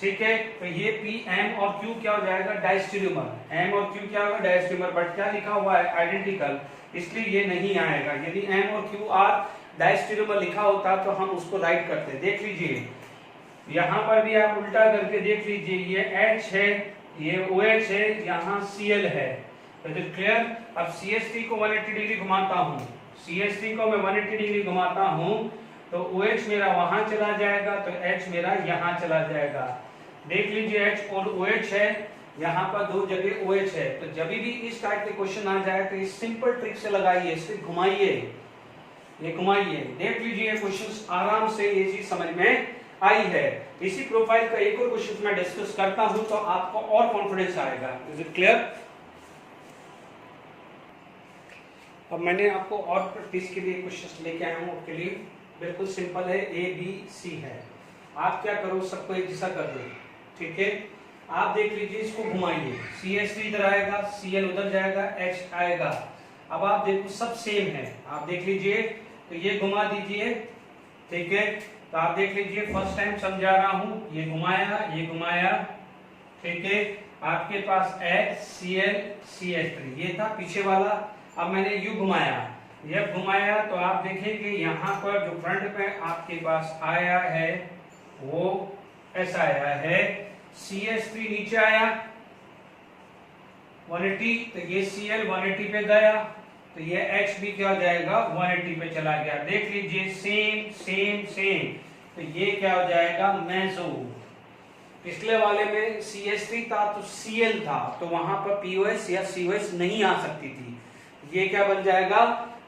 ठीक है। तो ये P, M और Q क्या हो जाएगा, डायस्टेरियोमर। M और Q क्या होगा, डायस्टेरियोमर, बट क्या लिखा हुआ है, आइडेंटिकल, इसलिए ये नहीं आएगा। यदि M और Q आर डायस्टेरियोमर लिखा होता तो हम उसको राइट करते। देख लीजिए यहाँ पर भी आप उल्टा करके देख लीजिए, ये H है, ये OH है, यहाँ Cl है। तो क्लियर। अब CH3 को 180 डिग्री घुमाता हूँ, CH3 को मैं 180 डिग्री घुमाता हूँ तो OH मेरा वहां चला जाएगा, तो H मेरा यहाँ चला जाएगा। देख लीजिए H और OH है, यहाँ पर दो जगह OH है। तो जब भी इस टाइप के क्वेश्चन आ जाए तो इस सिंपल ट्रिक से लगाइए, इससे घुमाइए, ये घुमाइए, देख लीजिए क्वेश्चन आराम से ये चीज समझ में आई है। इसी प्रोफाइल का एक और क्वेश्चन मैं डिस्कस करता हूं तो आपको और कॉन्फिडेंस आएगा। Is it clear? अब मैंने आपको और प्रैक्टिस के लिए क्वेश्चन लेके आया हूं, आपके लिए बिल्कुल सिंपल है, ABC है। आप क्या करो, सबको एक जैसा कर दो, ठीक है। आप देख लीजिए, इसको घुमाइए, CH3 इधर आएगा, Cl उधर जाएगा, H आएगा। अब आप देखो सब सेम है, आप देख लीजिए, तो ये घुमा दीजिए, ठीक है। तो आप देख लीजिए, फर्स्ट टाइम समझा रहा हूं, ये घुमाया, ठीक है। आपके पास HCl CH3 ये था पीछे वाला। अब मैंने यू घुमाया, जब घुमाया तो आप देखेंगे यहाँ पर जो फ्रंट पे आपके पास आया है वो ऐसा आया है, CH3 नीचे आया 180, तो ये Cl 180 पे गया, तो ये H भी क्या हो जाएगा, 180 पे चला गया। देख लीजिए सेम सेम सेम, तो ये क्या हो जाएगा, मेसो। पिछले वाले में CH3 था तो Cl था, तो वहां पर POS या COS नहीं आ सकती थी, ये क्या बन जाएगा,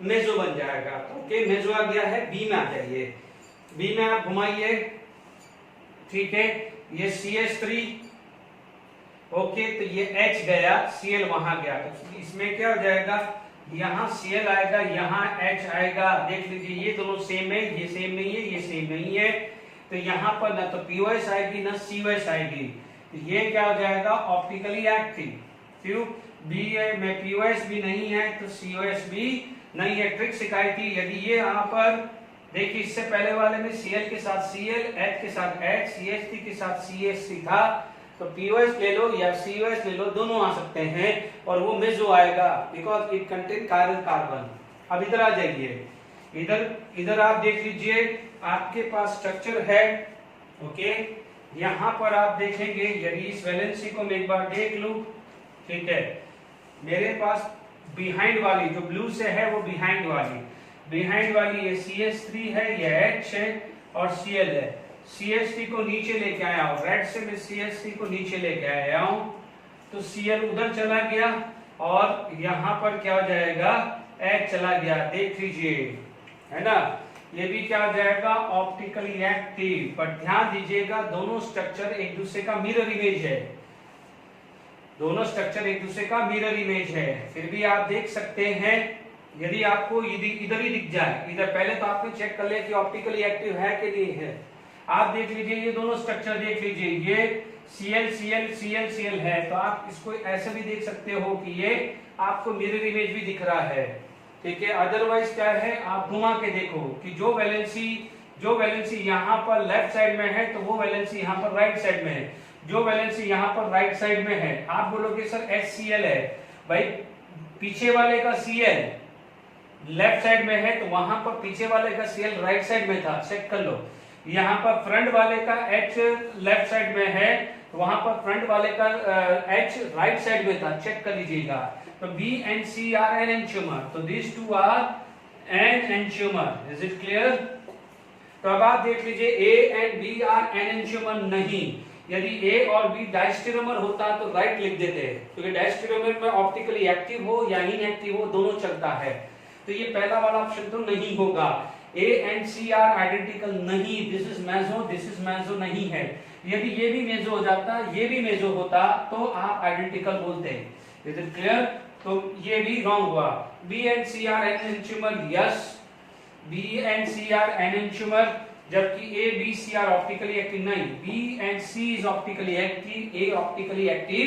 मेसो बन जाएगा। तो ओके, मेसो आ गया है, बी में आ जाइए, बी में आप घुमाइए, ठीक है। ये CH3, ओके, तो ये H गया, Cl वहां गया, तो इसमें क्या हो जाएगा, यहाँ Cl आएगा, यहाँ H आएगा। देख लीजिए ये दोनों सेम है, ये सेम नहीं है, ये सेम नहीं है, तो यहाँ पर ना तो POS आएगी ना COS आएगी, तो ये क्या हो जाएगा, ऑप्टिकली एक्टिव। क्यों, बी में POS भी नहीं है तो COS भी नहीं है। ट्रिक सिखाई थी, यदि ये यहाँ पर देखिए, इससे पहले वाले में Cl के साथ Cl, H के साथ H, CH3 के साथ CH3 था, तो POS ले लो या COS ले लो, दोनों आ सकते हैं और वो मेसो आएगा, because it contain chiral carbon. अब इधर आ जाइए, इधर आप देख लीजिए, आपके पास स्ट्रक्चर है, ओके। यहाँ पर आप देखेंगे, यदि इस वैलेंसी को मैं एक बार देख लूं, ठीक है, मेरे पास बिहाइंड वाली जो ब्लू से है वो बिहाइंड वाली ये CH3 है, ये H है और Cl है। CH3 को नीचे लेके आया हूं, रेड से मैं CH3 को नीचे लेके आया हूं, तो Cl उधर चला गया और यहाँ पर क्या हो जाएगा, H चला गया। देख लीजिए, है ना, ये भी क्या हो जाएगा, ऑप्टिकली एक्टिव। पर ध्यान दीजिएगा, दोनों स्ट्रक्चर एक दूसरे का मिरर इमेज है, दोनों स्ट्रक्चर एक दूसरे का मिरर इमेज है। फिर भी आप देख सकते हैं, यदि आपको इधर ही दिख जाए, इधर पहले तो आपने चेक कर लिया कि ऑप्टिकली एक्टिव है कि नहीं है। आप देख लीजिए, ये दोनों स्ट्रक्चर देख लीजिए, ये Cl है, तो आप इसको ऐसे भी देख सकते हो कि ये आपको मिरर इमेज भी दिख रहा है, ठीक है। अदरवाइज क्या है, आप घुमा के देखो कि जो वैलेंसी यहाँ पर लेफ्ट साइड में है तो वो वैलेंसी यहाँ पर राइट साइड में है, जो वैलेंसी यहाँ पर राइट साइड में है। आप बोलोगे सर HCl है, भाई पीछे वाले का Cl लेफ्ट साइड में है तो वहां पर पीछे वाले का Cl राइट साइड में था, चेक कर लो। यहाँ पर फ्रंट वाले का H लेफ्ट साइड में है, तो वहां पर फ्रंट वाले का H राइट साइड में था, चेक कर लीजिएगा। तो B and C are enantiomer, तो these two are enantiomer. Is it clear? तो अब आप देख लीजिए A and B are enantiomer नहीं। यदि A और B डायस्टेरोमर होता तो राइट लिख देते, क्योंकि डायस्टेरोमर में ऑप्टिकली एक्टिव हो या इनएक्टिव हो दोनों चलता है। तो ये पहला वाला ऑप्शन तो नहीं होगा। A and C are identical नहीं, दिस इज मेसो नहीं है। यदि ये भी मेसो हो जाता, ये भी मेसो होता, तो आप आइडेंटिकल बोलते। Is it clear? तो ये भी रॉन्ग हुआ। B and C are enantiomer, yes, B and C are enantiomer, जबकि A, B, C are optically active नहीं। B and C is optically active, A optically active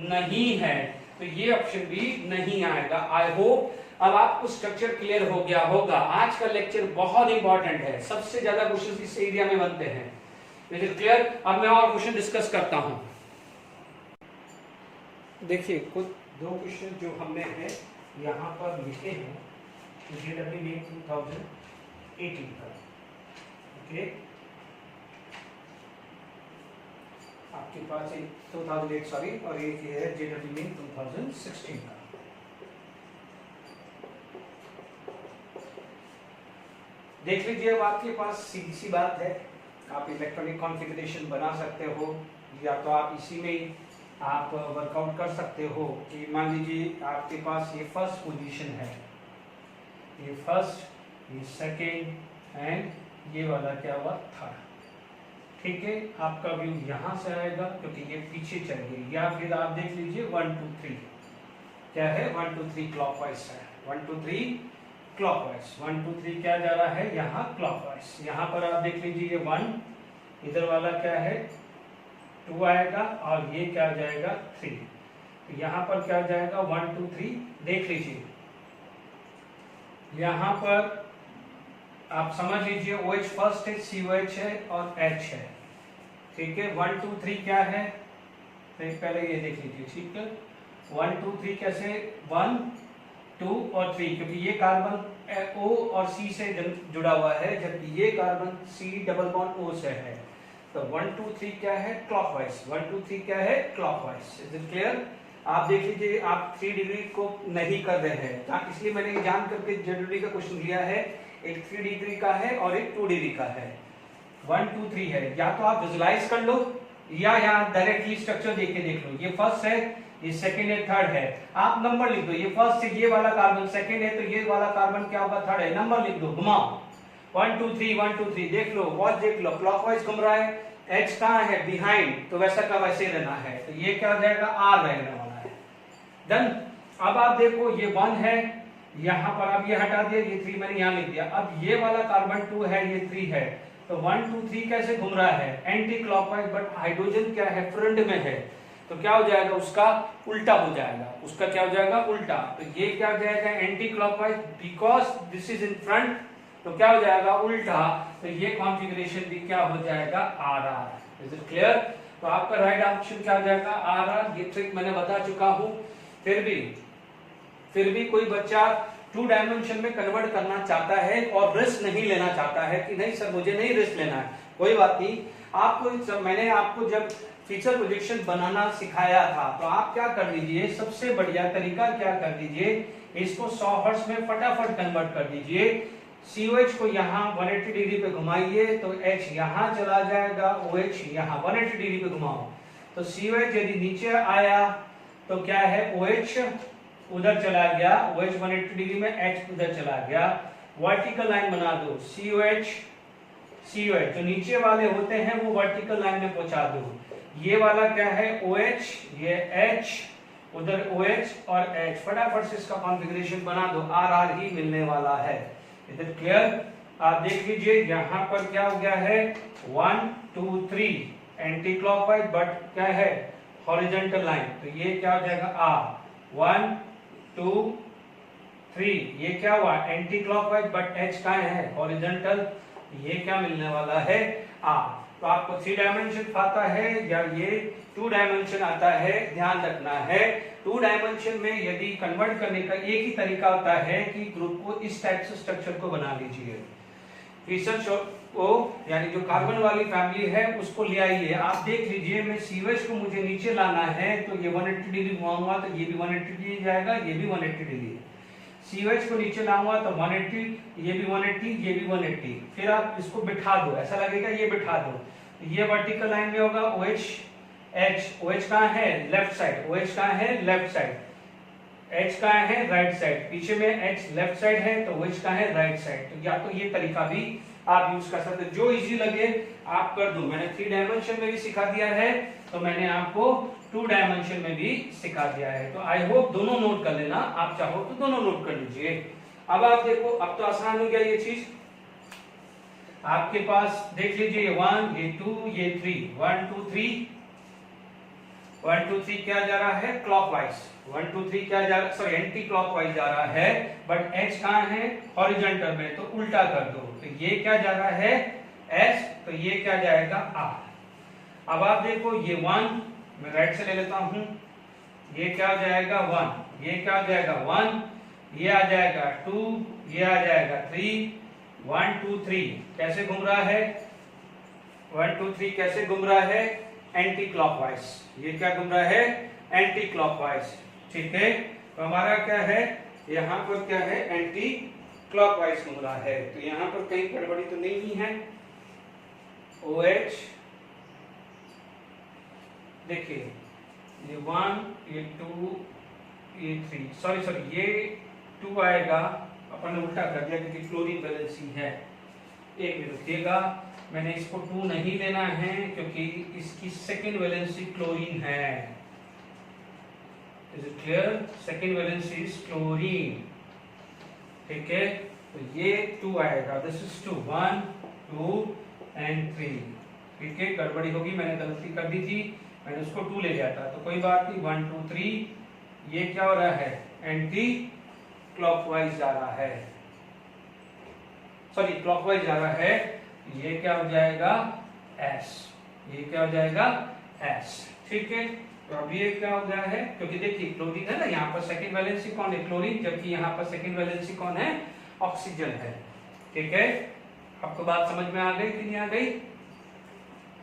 नहीं है, तो ये ऑप्शन भी नहीं आएगा। आई होप अब आपको स्ट्रक्चर क्लियर हो गया होगा। आज का लेक्चर बहुत इंपॉर्टेंट है, सबसे ज्यादा क्वेश्चन इस एरिया में बनते हैं। Is it clear? अब मैं और क्वेश्चन डिस्कस करता हूं। देखिए कुछ दो क्वेश्चन जो हमने है यहाँ पर लिखे हैं, JEE में 2018 का। ओके, आपके पास एक 2008 सॉरी, और एक है JEE में 2016 का। देख लीजिए, अब आपके पास सीधी सी बात है, आप इलेक्ट्रॉनिक कॉन्फ़िगरेशन बना सकते हो, या तो आप इसी में ही आप वर्कआउट कर सकते हो कि मान लीजिए आपके पास ये फर्स्ट पोजीशन है, ये फर्स्ट, ये सेकेंड एंड ये वाला क्या हुआ थर्ड। ठीक है, आपका व्यू यहाँ से आएगा क्योंकि ये पीछे चल गई, या फिर आप देख लीजिए 1 2 3 क्या है, 1 2 3 क्लॉकवाइज है, 1 2 3 क्लॉकवाइज, 1 2 3 क्या जा रहा है यहाँ क्लॉकवाइज। यहाँ पर आप देख लीजिए ये 1, इधर वाला क्या है 2 आएगा, और ये क्या जाएगा 3, तो यहाँ पर क्या जाएगा 1 2 3। देख लीजिए यहाँ पर आप समझ लीजिए OH फर्स्ट है, COH है और H है। ठीक है, 1 2 3 क्या है, तो पहले ये देख लीजिए। ठीक है, 1 2 3 कैसे, 1 2 और 3, क्योंकि ये कार्बन O और C से जुड़ा हुआ है, जबकि ये carbon C double bond O से है। तो 1 2 3 क्या है क्लॉकवाइज, 1 2 3 क्या है क्लॉकवाइज। Is it clear? आप देख लीजिए, आप 3 डिग्री को नहीं कर रहे हैं, इसलिए मैंने जान करके JEE का क्वेश्चन लिया है। एक 3 डिग्री का है और एक 2 डिग्री का है। 1 2 3 है, या तो आप विजुलाइज कर लो या यहाँ डायरेक्टली स्ट्रक्चर देख के देख लो। ये फर्स्ट है, ये सेकंड है, थर्ड है, आप नंबर लिख दो। ये फर्स्ट है, ये वाला कार्बन सेकंड है, तो ये वाला कार्बन क्या होगा थर्ड है, नंबर लिख दो, घुमाओ 1 2 3 1 2 3, देख लो, वॉच देख लो, क्लॉकवाइज घूम रहा है, H कहाँ है बिहाइंड, तो वैसा का वैसे रहना है, तो ये क्या हो जाएगा R रहने वाला है। डन। अब आप देखो ये 1 है, यहाँ पर आप ये हटा दिया, ये 3 मैंने यहाँ लिख दिया। अब ये वाला कार्बन 2 है, ये 3 है, तो 1 2 3 कैसे घूम रहा है एंटी क्लॉकवाइज, बट हाइड्रोजन क्या है फ्रंट में है, तो क्या हो जाएगा उसका उल्टा हो जाएगा, उसका क्या हो जाएगा उल्टा। तो ये क्या हो जाएगा anti clockwise, because this is in front, तो क्या हो जाएगा उल्टा, तो ये कॉन्फ़िगरेशन भी क्या हो जाएगा RR। Is it clear? तो आपका राइट ऑप्शन क्या हो जाएगा RR। ये ट्रिक मैंने बता चुका हूं। फिर भी कोई बच्चा 2 डायमेंशन में कन्वर्ट करना चाहता है और रिस्क नहीं लेना चाहता है कि नहीं सर मुझे नहीं रिस्क लेना है, कोई बात नहीं। आपको मैंने आपको जब फीचर प्रोजेक्शन बनाना सिखाया था, तो आप क्या कर लीजिए, सबसे बढ़िया तरीका क्या कर दीजिए, इसको 100 हर्ट्ज में फटाफट कन्वर्ट कर दीजिए। COH को यहाँ 180 डिग्री पे घुमाइए तो H यहाँ चला जाएगा, OH यहाँ 180 डिग्री पे घुमाओ, तो COH यदि नीचे आया तो क्या है OH उधर चला गया, OH 180 डिग्री में, H उधर चला गया। वर्टिकल लाइन बना दो, COH जो नीचे वाले होते हैं वो वर्टिकल लाइन में पहुंचा दो। ये वाला क्या है OH, ये H, उधर OH और H, फटाफट से इसका कॉन्फ़िगरेशन बना दो, RR ही मिलने वाला है। Is it clear? आप देख लीजिए यहाँ पर क्या हो गया है 1 2 3 एंटी क्लॉकवाइज, बट क्या है हॉरिजॉन्टल लाइन, तो ये क्या हो जाएगा R 1 2 3, ये क्या हुआ एंटी क्लॉकवाइज, बट H कहाँ है हॉरिजॉन्टल, ये क्या मिलने वाला है R। तो आपको 3 डायमेंशन आता है या ये 2 डायमेंशन आता है, ध्यान रखना है 2 डायमेंशन में यदि कन्वर्ट करने का एक ही तरीका होता है कि ग्रुप को इस टाइप से स्ट्रक्चर को बना लीजिए। फीचर को यानी जो कार्बन वाली फैमिली है उसको ले आइए। आप देख लीजिए, मैं COH को मुझे नीचे लाना है तो ये 180 डिग्री घुमाऊंगा तो ये भी 180 डिग्री जाएगा, ये भी 180 डिग्री। COH को नीचे लाऊंगा तो 180, ये भी 180, ये भी 180। फिर आप इसको बिठा दो, ऐसा लगेगा ये बिठा दो, ये वर्टिकल लाइन में होगा OH H। OH कहाँ है? Left side. OH कहाँ है? Left side. H कहाँ है? Right side. पीछे में H लेफ्ट साइड है तो OH कहाँ है? Right side. तो या तो ये तरीका भी आप यूज कर सकते हैं, जो इजी लगे आप कर दो। मैंने 3 डायमेंशन में भी सिखा दिया है तो मैंने आपको 2 डायमेंशन में भी सिखा दिया है। तो आई होप दोनों नोट कर लेना, आप चाहो तो दोनों नोट कर लीजिए। अब आप देखो, अब तो आसान हो गया ये चीज। आपके पास देख लीजिए, ये 1, ये 2, ये 3, 1 2 3, 1 2 3 क्या जा रहा है? क्लॉकवाइज। 1 2 3 क्या जा रहा है? सॉरी, एंटी क्लॉकवाइज जा रहा है, बट H कहाँ है? हॉरिजॉन्टल में, तो उल्टा कर दो। तो ये क्या जा रहा है? S, तो ये क्या जाएगा? R। अब आप देखो, ये 1 मैं राइट से ले लेता हूं, ये क्या हो जाएगा? 1, ये क्या हो जाएगा? 1, ये आ जाएगा 2, ये आ जाएगा 3, 1 2 3 कैसे घूम रहा है? 1 2 3 कैसे घूम रहा है? Anti clockwise. ये क्या घूम रहा है? Anti clockwise. ठीक है, तो हमारा क्या है यहाँ पर? क्या है? एंटी क्लॉकवाइज घूम रहा है। तो यहाँ पर कहीं गड़बड़ी तो नहीं है। OH देखिए, ये 1, ये 2, ये 3, सॉरी ये 2 आएगा, अपन ने उल्टा कर दिया क्योंकि क्लोरीन वैलेंसी है। एक मिनट रुकिएगा, मैंने इसको 2 नहीं लेना है क्योंकि इसकी सेकेंड वैलेंसी क्लोरीन है। Is it clear? Second valency is chlorine. ठीक है, तो ये 2 आएगा, दिस इज 2, 1 2 एंड 3। ठीक है, गड़बड़ी होगी, मैंने गलती कर दी थी, मैंने उसको 2 ले लिया था, तो कोई बात नहीं। 1 2 3, ये क्या हो रहा है? एंटी क्लॉकवाइज जा रहा है, सॉरी क्लॉकवाइज जा रहा है। ये क्या हो जाएगा? S। ये क्या हो जाएगा? S। ठीक है, तो अब ये क्या हो गया है? क्योंकि देखिए क्लोरीन है ना, यहाँ पर सेकंड वैलेंसी कौन है? क्लोरीन, जबकि यहाँ पर सेकंड वैलेंसी कौन है? ऑक्सीजन है। ठीक है, आपको बात समझ में आ गई कि नहीं आ गई?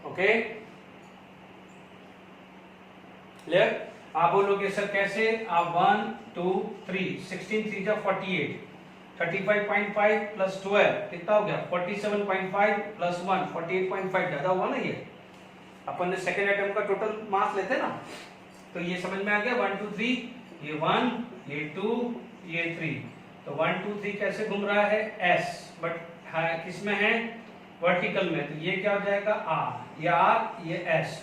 Okay, clear? आप बोलोगे सर कैसे? आप 1 2 3, 16 3 जा 48, 35.5 प्लस 12 कितना हो गया? 47.5 प्लस 1 48.5, ज्यादा हुआ ना ये? अपन ने सेकेंड आइटम का टोटल मास लेते ना, तो ये समझ में आ गया। 1 2 3, ये 1, ये 2, ये 3, तो 1 2 3 कैसे घूम रहा है? S, बट किसमें है? वर्टिकल में, तो ये क्या हो जाएगा? R, ये R, ये S।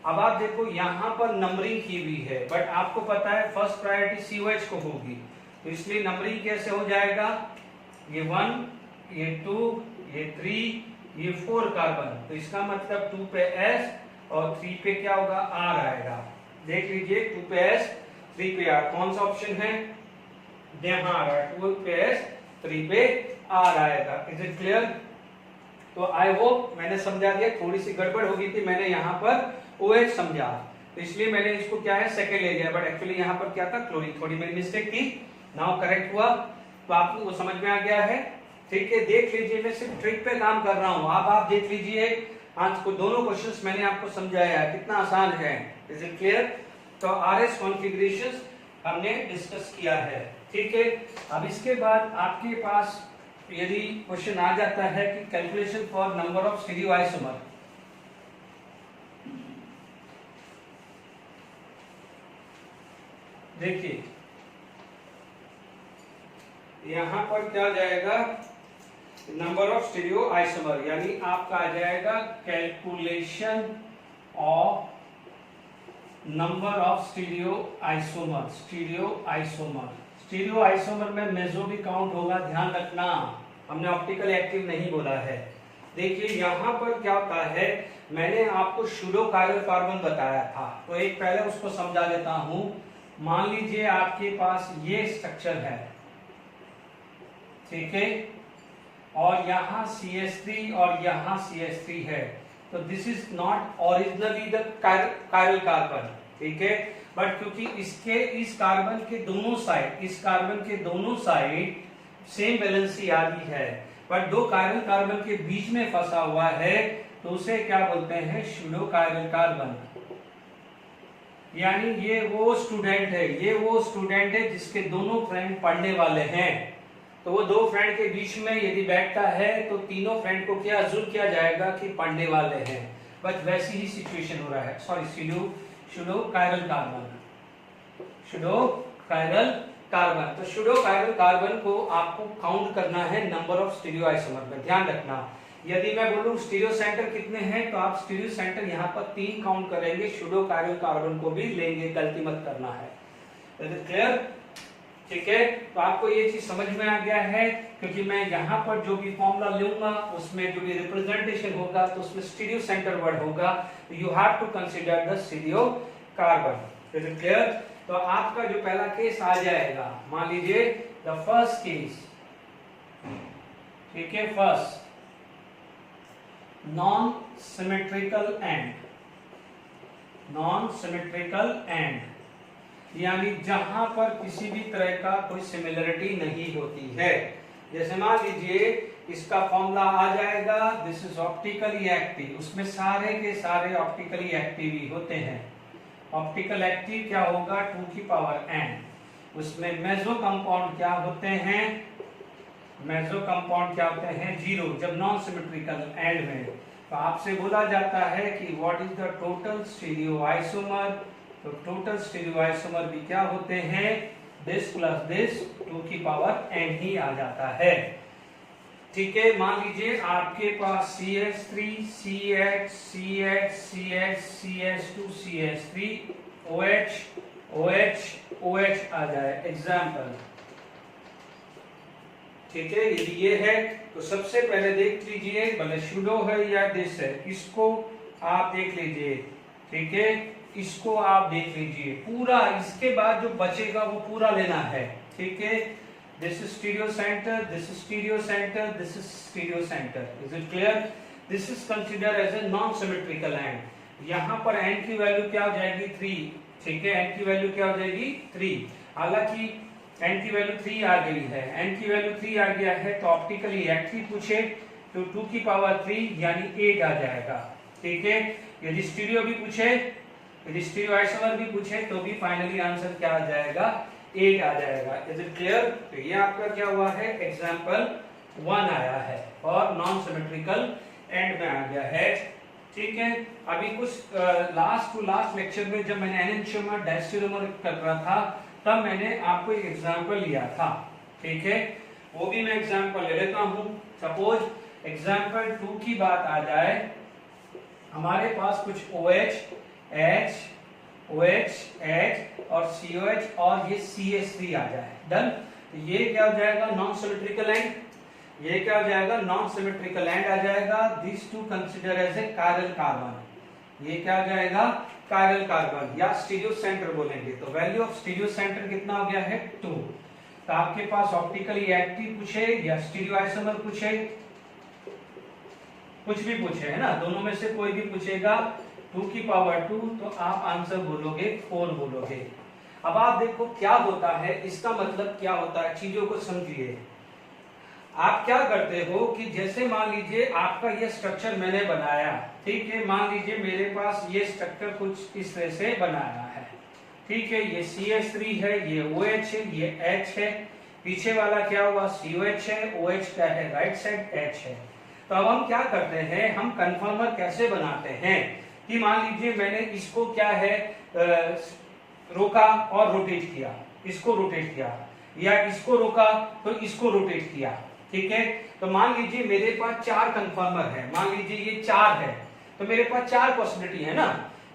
अब आप देखो यहाँ पर नंबरिंग की हुई है, बट आपको पता है फर्स्ट प्रायोरिटी COH को होगी, तो इसलिए नंबरिंग कैसे हो जाएगा? ये 1, ये 2, ये 3, ये 4 कार्बन, तो इसका मतलब 2 पे S और 3 पे क्या होगा? R आएगा। देख लीजिए, 2 पे S 3 पे R, कौन सा ऑप्शन है? यहाँ आ रहा है, 2 पे S 3 पे R आएगा। Is it clear? तो आई होप मैंने समझा दिया, थोड़ी सी गड़बड़ हो गई थी, मैंने यहाँ पर OH समझा, तो इसलिए मैंने इसको क्या है सेकेंड ले लिया, बट एक्चुअली यहाँ पर क्या था? क्लोरीन। थोड़ी मेरी मिस्टेक थी, नाउ करेक्ट हुआ, तो आपको वो समझ में आ गया है। ठीक है, देख लीजिए, मैं सिर्फ ट्रिक पे काम कर रहा हूँ, आप देख लीजिए। आज को दोनों क्वेश्चंस मैंने आपको समझाया है, कितना आसान है। Is it clear? तो RS कॉन्फ़िगरेशंस हमने डिस्कस किया है। ठीक है, अब इसके बाद आपके पास यदि क्वेश्चन आ जाता है कि कैलकुलेशन फॉर नंबर ऑफ स्टीरियोआइसोमर, देखिए यहां पर क्या जाएगा? नंबर ऑफ स्टीरियोआइसोमर, यानी आपका आ जाएगा कैलकुलेशन ऑफ नंबर ऑफ स्टीरियोआइसोमर। स्टीरियोआइसोमर में मेसो भी काउंट होगा, ध्यान रखना, हमने ऑप्टिकल एक्टिव नहीं बोला है। देखिए यहाँ पर क्या होता है, मैंने आपको सूडो कायरल कार्बन बताया था, तो एक पहले उसको समझा देता हूं। मान लीजिए आपके पास ये स्ट्रक्चर है, ठीक है, और यहाँ CH3 और यहाँ CH3 है, तो this is not originally the chiral carbon. ठीक है, बट क्योंकि इस कार्बन के दोनों साइड सेम वैलेंसी आ रही है, बट दो कायरल कार्बन के बीच में फंसा हुआ है तो उसे क्या बोलते हैं, सूडो कायरल कार्बन। यानी ये वो स्टूडेंट है जिसके दोनों फ्रेंड पढ़ने वाले हैं, तो वो दो फ्रेंड के बीच में यदि बैठता है तो तीनों फ्रेंड को क्या अज्यूम किया जाएगा कि पढ़ने वाले हैं। बस वैसी ही सिचुएशन हो रहा है। Sorry, pseudo chiral carbon, pseudo chiral carbon. तो सूडो कायरल कार्बन को आपको काउंट करना है नंबर ऑफ स्टीरियोआइसोमर में। ध्यान रखना, यदि मैं बोलूं स्टीरियो सेंटर कितने हैं तो आप स्टीरियो सेंटर यहाँ पर 3 काउंट करेंगे, सूडो कायरल कार्बन को भी लेंगे, गलती मत करना है। क्लियर? ठीक है, तो आपको ये चीज समझ में आ गया है, क्योंकि मैं यहाँ पर जो भी फॉर्मूला लूंगा उसमें जो भी रिप्रेजेंटेशन होगा तो उसमें स्टीरियो सेंटर वर्ड होगा, you have to consider the stereo carbon. Is it clear? तो आपका जो पहला केस आ जाएगा, मान लीजिए द फर्स्ट केस, ठीक है, first non symmetrical and, non symmetrical and यानी जहां पर किसी भी तरह का कोई सिमिलरिटी नहीं होती है। जैसे मान लीजिए इसका फॉर्मूला आ जाएगा, दिस इज ऑप्टिकली एक्टिव, उसमें सारे के सारे ऑप्टिकली एक्टिव ही होते हैं। ऑप्टिकल एक्टिव क्या होगा, 2 की पावर n। उसमें मेसो कंपाउंड क्या होते हैं, मेसो कंपाउंड क्या होते हैं, 0 जब नॉन सिमेट्रिकल एंड में। तो आपसे बोला जाता है कि व्हाट इज द टोटल स्टीरियोआइसोमर, तो टोटल स्टीरियोआइसोमर भी क्या होते हैं, दिस प्लस दिस 2 की पावर n ही आ जाता है। ठीक है, मान लीजिए आपके पास CH3 CH CH CH CH2 CH3 OH OH OH आ जाए एग्जाम्पल। ठीक है, यदि ये है तो सबसे पहले देख लीजिए, भले सूडो है या दिस है, इसको आप देख लीजिए। ठीक है, इसको आप देख लीजिए पूरा, इसके बाद जो बचेगा वो पूरा लेना है। ठीक है, this is stereo centre, this is stereo centre, this is stereo centre. Is it clear? This is consider as a non symmetrical end. यहाँ पर n की वैल्यू क्या हो जाएगी, 3। ठीक है, n की वैल्यू क्या हो जाएगी, 3। हालांकि n की वैल्यू 3 आ गई है, n की वैल्यू 3 आ गया है तो ऑप्टिकली एक्टिव पूछे तो 2 की पावर 3 यानी 8 आ जाएगा। ठीक है, यदि स्टीरियो भी पूछे, यदि स्टीरियोआइसोमर भी पूछे तो भी फाइनली आंसर क्या आ जाएगा, 8 आ जाएगा। Is it clear? तो ये आपका क्या हुआ है, एग्जांपल 1 आया है और नॉन सिमेट्रिकल एंड में आ गया है। ठीक है, अभी कुछ लास्ट टू लास्ट लेक्चर में जब मैंने एनेंटियोमर डायस्टेरियोमर कर रहा था तब मैंने आपको एक एग्जांपल लिया था। ठीक है, वो भी मैं एग्जांपल ले लेता हूं। सपोज एग्जांपल 2 की बात आ जाए, हमारे पास कुछ OH H OH H और COH और ये CH3 आ जाए। डन? तो ये क्या हो जाएगा, नॉन सिमेट्रिकल एंड। ये क्या हो जाएगा, नॉन सिमेट्रिकल एंड आ जाएगा। This two consider as a chiral carbon. ये क्या हो जाएगा, कायरल कार्बन या स्टीरियो सेंटर बोलेंगे। तो वैल्यू ऑफ स्टीरियो सेंटर कितना हो गया है, 2। तो आपके पास ऑप्टिकली एक्टिव पूछे या स्टीरियोआइसोमर पूछे, कुछ भी पूछे, है ना, दोनों में से कोई भी पूछेगा, 2 की पावर 2 तो आप आंसर बोलोगे 4 बोलोगे। अब आप देखो क्या होता है, इसका मतलब क्या होता है, चीजों को समझिए। आप क्या करते हो कि जैसे मान लीजिए आपका ये स्ट्रक्चर मैंने बनाया, ठीक है, मान लीजिए मेरे पास ये स्ट्रक्चर कुछ इस तरह से बनाया है। ठीक है, ये CH3 है, ये OH है, ये H है, पीछे वाला क्या हुआ, COH है, OH क्या है, राइट साइड H है। तो अब हम क्या करते हैं, हम कन्फर्मर कैसे बनाते हैं कि मान लीजिए मैंने इसको क्या है रोका और रोटेट किया, इसको रोटेट किया, या इसको रोका तो इसको रोटेट किया। ठीक है, तो मान लीजिए मेरे पास 4 कन्फर्मर है, मान लीजिए ये 4 है, तो मेरे पास 4 पॉसिबिलिटी है ना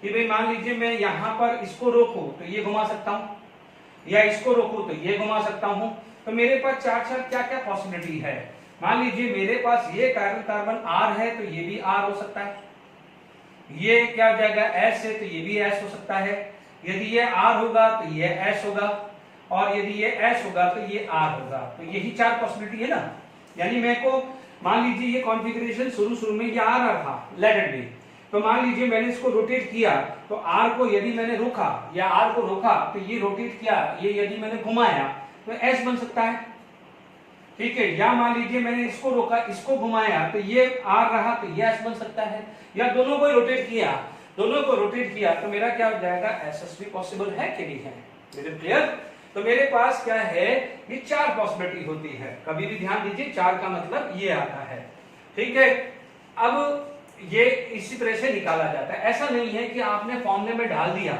कि भाई मान लीजिए मैं यहाँ पर इसको रोकूं तो ये घुमा सकता हूँ, या इसको रोकूं तो ये घुमा सकता हूँ। तो मेरे पास 4 क्या क्या पॉसिबिलिटी है। मान लीजिए मेरे पास ये कायरल कार्बन R है तो ये भी R हो सकता है, ये क्या हो जाएगा S है तो ये भी S हो सकता है, यदि ये R होगा तो ये S होगा, और यदि ये S होगा तो ये R होगा। तो यही 4 पॉसिबिलिटी है ना। यानी मेरे को मान लीजिए ये कॉन्फ़िगरेशन शुरू में ये आ रहा था, लेट इट बी, तो मान लीजिए मैंने इसको रोटेट किया तो R को यदि मैंने रोका या R को रोका तो ये रोटेट किया, ये यदि मैंने घुमाया तो S बन सकता है। ठीक है, या मान लीजिए मैंने इसको रोका, इसको घुमाया तो ये आर रहा, तो ये एस बन सकता है, या दोनों को रोटेट किया तो मेरा क्या हो जाएगा, एस एस भी पॉसिबल है कि नहीं है। Is it clear? तो मेरे पास क्या है, ये 4 पॉसिबिलिटी होती है। कभी भी ध्यान दीजिए 4 का मतलब ये आता है। ठीक है, अब ये इसी तरह से निकाला जाता है। ऐसा नहीं है कि आपने फॉर्मूले में डाल दिया,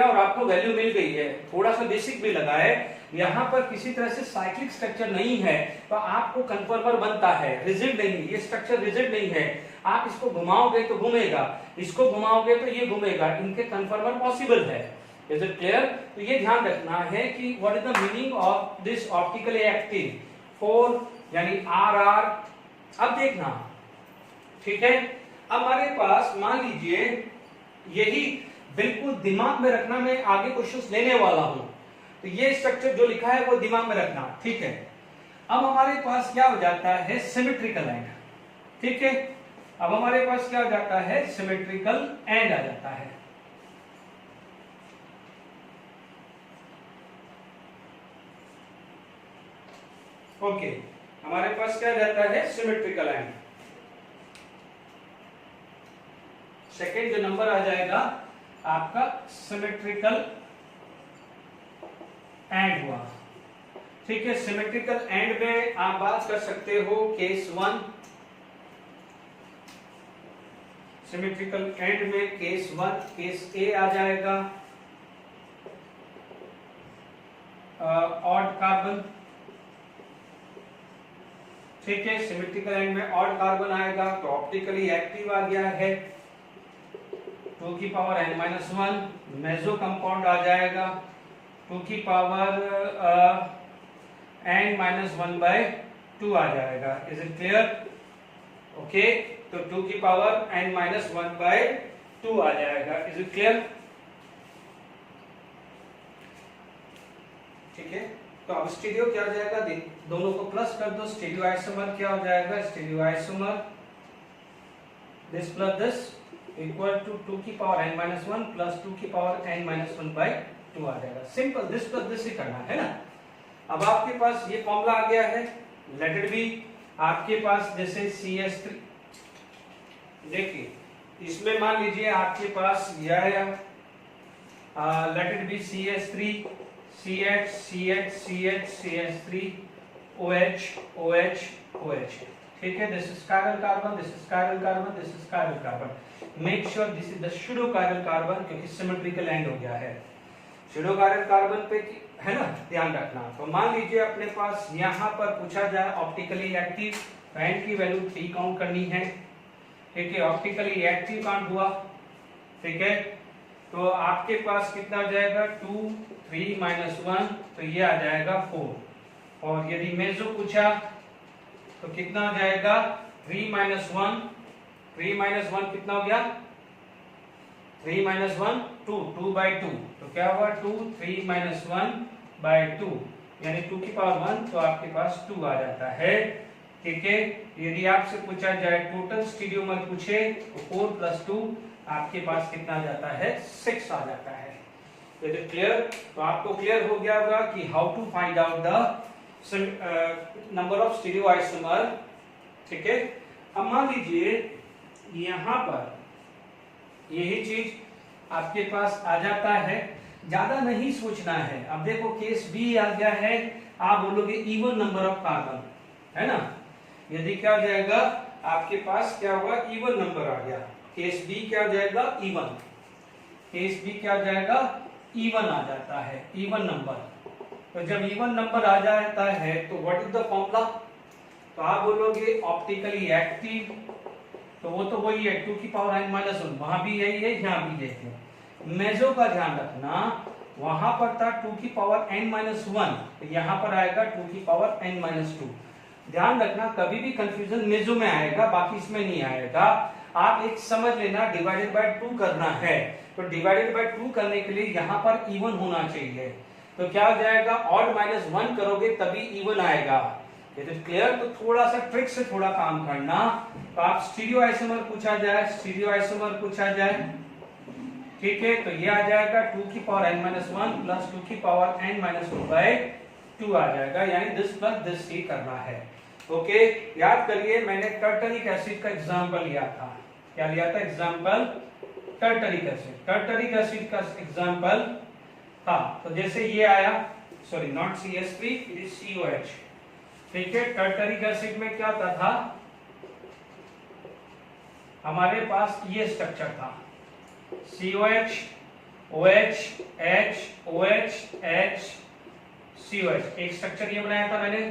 और आपको वैल्यू मिल गई है, थोड़ा सा बेसिक भी लगा है, यहाँ पर किसी तरह से साइक्लिक स्ट्रक्चर नहीं है तो आपको कन्फर्मर बनता है, रिजिड नहीं, ये स्ट्रक्चर रिजिड नहीं है। आप इसको घुमाओगे तो घूमेगा, इसको घुमाओगे तो ये घूमेगा, इनके कन्फर्मर पॉसिबल है। Is it clear? तो ये ध्यान रखना है कि what is the meaning of this optically active 4 यानी आर आर। अब देखना, ठीक है, अब हमारे पास मान लीजिए यही बिल्कुल दिमाग में रखना, मैं आगे क्वेश्चंस लेने वाला हूं, तो ये स्ट्रक्चर जो लिखा है वो दिमाग में रखना। ठीक है, अब हमारे पास क्या हो जाता है, सिमेट्रिकल एंड। ठीक है, अब हमारे पास क्या हो जाता है, सिमेट्रिकल एंड आ जाता है। ओके, हमारे पास क्या जाता है, सिमेट्रिकल एंड। सेकेंड जो नंबर आ जाएगा आपका सिमेट्रिकल एंड हुआ। ठीक है, सिमेट्रिकल एंड में आप बात कर सकते हो केस 1, सिमेट्रिकल एंड में केस 1, केस ए आ जाएगा ऑड कार्बन। ठीक है, सिमेट्रिकल एंड में ऑड कार्बन आएगा तो ऑप्टिकली एक्टिव आ गया है 2 की पावर n-1, मेसो कंपाउंड आ जाएगा 2 की पावर n-1/2 आ जाएगा। Is it clear? ओके, तो 2 की पावर n-1/2 आ जाएगा। Is it clear? ठीक है, तो अब स्टीरियो क्या हो जाएगा, दोनों को प्लस कर दो, स्टीरियो आइसोमर क्या हो जाएगा, stereo isomer this plus this equal to 2 की पावर n-1 प्लस 2 की पावर n-1/2 आ जाएगा। Simple, this plus this he करना है ना। अब आपके पास ये फॉर्मूला आ गया है, लेट इट बी आपके पास जैसे CS3, देखिए इसमें मान लीजिए आपके पास यह let it be CS3 CH CH CH CH3 OH OH OH। ठीक है, this is chiral carbon, this is chiral carbon, this is chiral carbon। Make sure this is the pseudo chiral carbon, क्योंकि symmetrical and हो गया है। pseudo chiral carbon पे है ना, ध्यान रखना। तो मान लीजिए अपने पास यहाँ पर पूछा जाए ऑप्टिकली एक्टिव, तो एंड की वैल्यू 3 काउंट करनी है। ठीक है, ऑप्टिकली एक्टिव काउंट हुआ। ठीक है, तो आपके पास कितना हो जाएगा, 2 3 -1, तो ये आ जाएगा 4। और यदि मेसो पूछा तो कितना हो जाएगा, 3 -1, 3 -1 कितना हो गया, 3 -1 2, 2/2, तो क्या हुआ 2 3 -1/2 यानी 2 की पावर 1, तो आपके पास 2 आ जाता है। ठीक है, यदि आपसे पूछा जाए टोटल स्टीरियोमर पूछे तो 4 + 2 आपके पास कितना आ जाता है, 6 आ जाता है। Is it clear? तो आपको क्लियर हो गया होगा कि how to find out the number of stereoisomer. ठीक है, अब मान लीजिए यहां पर यही चीज आपके पास आ जाता है, ज्यादा नहीं सोचना है। अब देखो केस बी आ गया है, आप बोलोगे इवन नंबर ऑफ कार्बन, है ना। यदि क्या हो जाएगा आपके पास, क्या हुआ, इवन नंबर आ गया, केस बी क्या हो जाएगा, इवन। केस बी क्या हो जाएगा, इवन आ जाता है, इवन नंबर। तो जब इवन नंबर आ जाता है तो व्हाट इज द फॉर्मूला, तो आप बोलोगे ऑप्टिकली एक्टिव, तो वो तो वही है 2 की पावर n-1, वहां भी यही है, यहाँ भी यही है। मेसो का ध्यान रखना, वहां पर था 2 की पावर n-1, तो यहाँ पर आएगा 2 की पावर n-2। ध्यान रखना, कभी भी कंफ्यूजन मेसो में आएगा, बाकी इसमें नहीं आएगा। आप एक समझ लेना, डिवाइडेड बाय 2 करना है, तो डिवाइडेड बाय 2 करने के लिए यहाँ पर इवन होना चाहिए। तो क्या हो जाएगा, ऑड -1 करोगे तभी इवन आएगा। It is clear? तो थोड़ा सा ट्रिक से थोड़ा काम करना। तो आप स्टीरियो आइसोमर पूछा जाए, स्टीरियो आइसोमर पूछा जाए, ठीक है, तो ये आ जाएगा 2 की पावर n-1 प्लस 2 की पावर n-2/2 2 आ जाएगा, यानी दिस प्लस दिस ही करना है। ओके, याद करिए मैंने टर्टरिक एसिड का एग्जांपल लिया था। क्या लिया था example? Tartaric acid. Tartaric acid का एग्जांपल था, तो जैसे ये आया, sorry not CH3, it is COH। ठीक है, टर्टरिक एसिड में क्या था हमारे पास ये स्ट्रक्चर था, COH OH H OH H COH, एक स्ट्रक्चर ये बनाया था मैंने।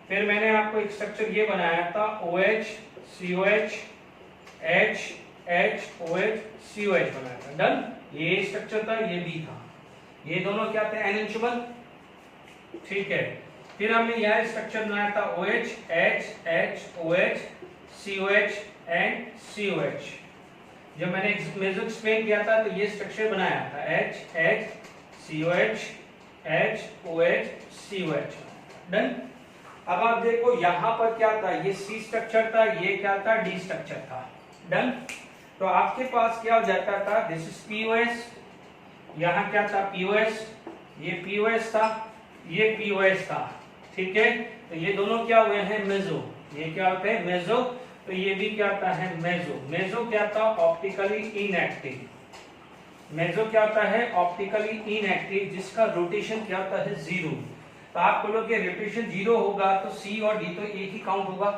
फिर मैंने आपको एक स्ट्रक्चर ये बनाया था OH COH H H OH COH बनाया था। डन, ये स्ट्रक्चर था, ये भी था, ये दोनों क्या थे? एनएंचुअल। ठीक है, फिर हमने यह स्ट्रक्चर बनाया था OH H H OH COH and COH। जब मैंने मेजो एक्सप्लेन किया था तो ये स्ट्रक्चर बनाया था H H COH H OH COH। Done. अब आप देखो यहाँ पर क्या था, ये C स्ट्रक्चर था, ये क्या था? D स्ट्रक्चर था। डन। तो आपके पास क्या हो जाता था, दिस इज POS, यहाँ क्या था? POS, ये POS था, ये POS था। ठीक है, तो ये दोनों क्या हुए हैं? मेजो। ये क्या होते हैं? मेजो। तो ये भी क्या होता है? मेजो। मेजो क्या था? Optically inactive. मेजो क्या होता है? ऑप्टिकली इनएक्टिव, जिसका रोटेशन क्या होता है? 0। तो आप बोलोगे रोटेशन 0 होगा तो C और D तो एक ही काउंट होगा।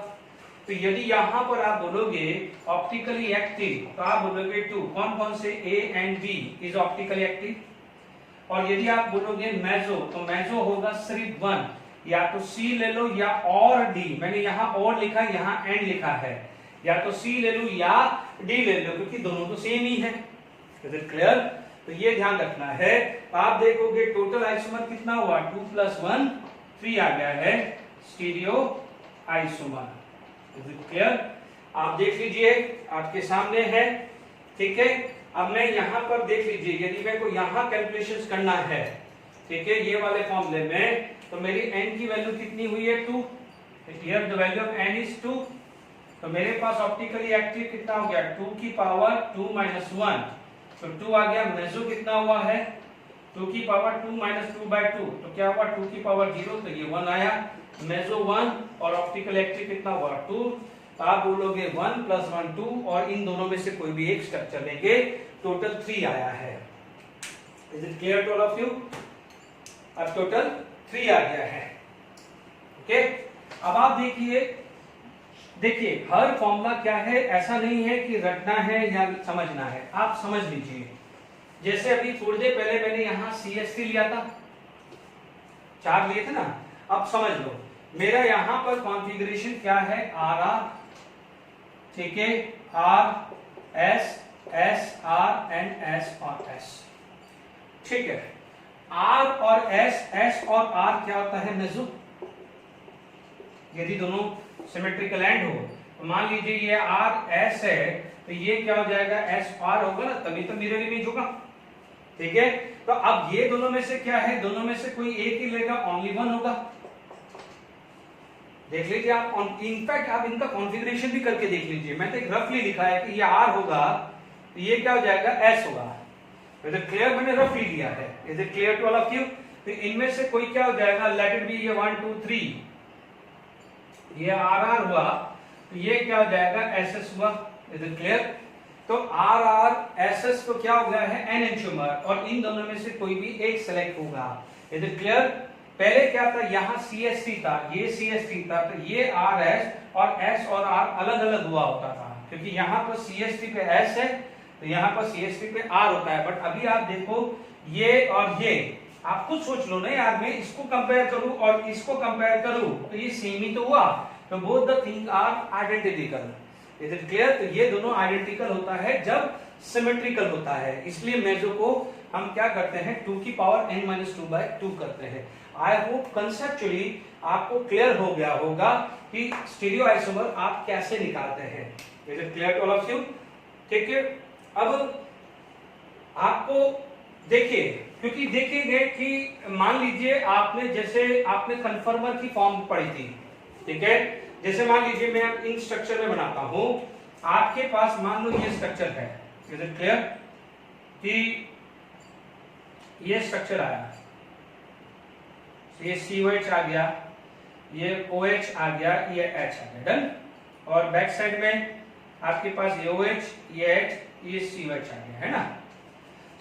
तो यदि यहां पर आप बोलोगे ऑप्टिकली एक्टिव, तो आप बोलोगे 2। कौन कौन से? A and B is optically active. और यदि आप बोलोगे मेजो, तो मेजो होगा सिर्फ 1, या तो C ले लो या और D। मैंने यहाँ और लिखा, यहाँ एंड लिखा है, या तो C ले लो या D ले लो, क्योंकि दोनों तो सेम ही है। Is it clear? तो ये ध्यान रखना है। आप देखोगे टोटल आइसोमर कितना हुआ? 2 + 1 3 आ गया है stereo isomer. Is it clear? आप देख लीजिए, आपके सामने है। ठीक है, अब मैं यहाँ पर देख लीजिए, यदि मेरे को यहाँ कैलकुलेशंस करना है, ठीक है, ये वाले फॉर्मूले में, तो मेरी n की वैल्यू कितनी हुई है? 2। Here the value of n is 2। तो मेरे पास ऑप्टिकली एक्टिव कितना हो गया? 2 की पावर 2 - 1, तो 2 आ गया। मेजो कितना हुआ है? 2 की पावर 2 - 2/2, तो क्या हुआ? 2 की पावर 0, तो ये 1 आया। मेजो 1 और ऑप्टिकल एक्टिव कितना हुआ? 2। तो आप बोलोगे 1 + 1 2, और इन दोनों में से कोई भी एक स्ट्रक्चर लेंगे, टोटल 3 आया है। Is it clear to all of you? अब टोटल 3 आ गया है। ओके, अब आप देखिए हर फॉर्मूला क्या है, ऐसा नहीं है कि रटना है या समझना है, आप समझ लीजिए। जैसे अभी थोड़ी देर पहले मैंने यहां CH3 लिया था, 4 लिए थे ना। अब समझ लो मेरा यहां पर कॉन्फ़िगरेशन क्या है? RR, ठीक है, R S S R and S और S। ठीक है, R और S, S और R क्या होता है? मेजो। यदि दोनों सिमेट्रिकल एंड हो, तो मान लीजिए ये R S है, तो ये क्या हो जाएगा? S R होगा ना, तभी तो मिरर इमेज होगा। ठीक है, तो अब ये दोनों में से क्या है? दोनों में से कोई एक ही लेगा, ओनली 1 होगा। देख लीजिए आप, इनफैक्ट आप इनका कॉन्फ़िगरेशन भी करके देख लीजिए। मैंने तो एक रफली लिखा है कि ये R होगा, तो ये क्या हो जाएगा? S होगा। Is it clear? मैंने रफली लिया है। Is it clear to all of you? तो इनमें से कोई क्या हो जाएगा? लेट इट बी ये 1 2 3, ये RR हुआ, तो ये क्या हो जाएगा? SS हुआ। Is it clear? तो RR SS तो क्या हो गया है? एनएंटियोमर, और इन दोनों में से कोई भी एक सेलेक्ट होगा। Is it clear? पहले क्या था? यहाँ CH3 था, ये CH3 था, तो ये RS और S और R अलग अलग हुआ होता था, क्योंकि यहाँ पर CH3 पे S है, तो यहाँ पर CH3 पे R होता है। बट अभी आप देखो ये और ये, आप खुद सोच लो ना यार, मैं इसको कंपेयर करूं और इसको कंपेयर करूं, तो ये सेम ही तो हुआ। तो both the thing are identical. Is it clear? तो ये दोनों आइडेंटिकल होता है जब सिमेट्रिकल होता है। इसलिए मेजो को हम क्या करते हैं? 2 की पावर n - 2/2 करते हैं। आई होप कंसेप्चुअली आपको क्लियर हो गया होगा कि स्टीरियो आइसोमर आप कैसे निकालते हैं। Is it clear to all of you? ठीक है, अब आपको देखिए, क्योंकि देखेंगे कि मान लीजिए आपने आपने कन्फर्मर की फॉर्म पढ़ी थी, ठीक है। जैसे मान लीजिए मैं इन स्ट्रक्चर में बनाता हूं, आपके पास मान लो ये स्ट्रक्चर है। Is it clear? कि ये स्ट्रक्चर आया, ये COH आ गया, ये OH आ गया, ये H आ गया, डन। और बैक साइड में आपके पास ये OH, ये H, ये COH आ गया, है ना।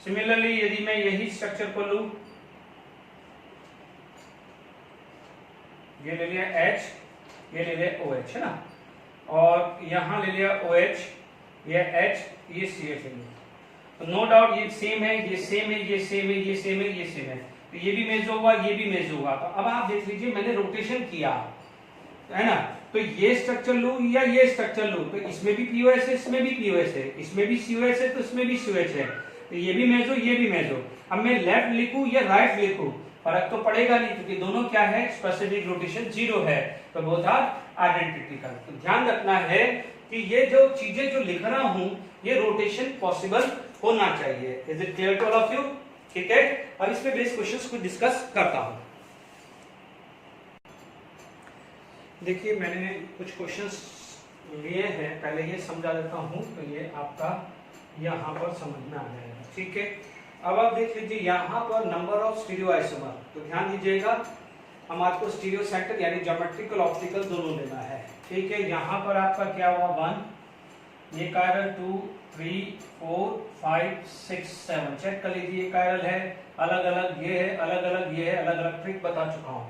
सिमिलरली यदि मैं यही स्ट्रक्चर को लूं, ये ले लिया H, ये ले लिया OH, है ना, और यहां ले लिया OH, ये H, ये CH ले लिया, तो नो डाउट ये सेम है, ये सेम है, ये सेम है, ये सेम है, ये सेम है, तो ये भी मेजो होगा, ये भी मेजो होगा। तो अब आप देख लीजिए मैंने रोटेशन किया, है ना, तो ये स्ट्रक्चर लूं या ये स्ट्रक्चर लूं, तो इसमें भी POS है, इसमें भी POS है, इसमें भी COS है, तो इसमें भी COH है, तो ये भी मेजो, ये भी मेजो। अब मैं लेफ्ट लिखूं या राइट लिखूं, फर्क तो पड़ेगा नहीं, क्योंकि दोनों क्या है, स्पेसिफिक रोटेशन 0 है, तो बोथ आर आइडेंटिकल। तो ध्यान रखना है कि ये जो चीजें जो लिख रहा हूं, ये रोटेशन पॉसिबल होना चाहिए। Is it clear to all of you? ठीक है, और इस पे बेस क्वेश्चंस को डिस्कस करता हूं। देखिए मैंने कुछ क्वेश्चंस लिए हैं, पहले ये समझा देता हूं, तो ये आपका यहां पर समझ में आ जाएगा, ठीक है। अब आप देख लीजिए यहां पर नंबर ऑफ स्टीरियो आइसोमर, तो ध्यान दीजिएगा हमारे को स्टीरियो सेंटर यानी ज्योमेट्रिकल ऑप्टिकल दोनों लेना है, ठीक है। यहां पर आपका क्या हुआ 1, ये कायरल 2, 3, 4, 5, 6, 7, चेक कर लीजिए, ये कायरल है, अलग अलग ये है, अलग अलग ये है, अलग अलग ट्रिक बता चुका हूं।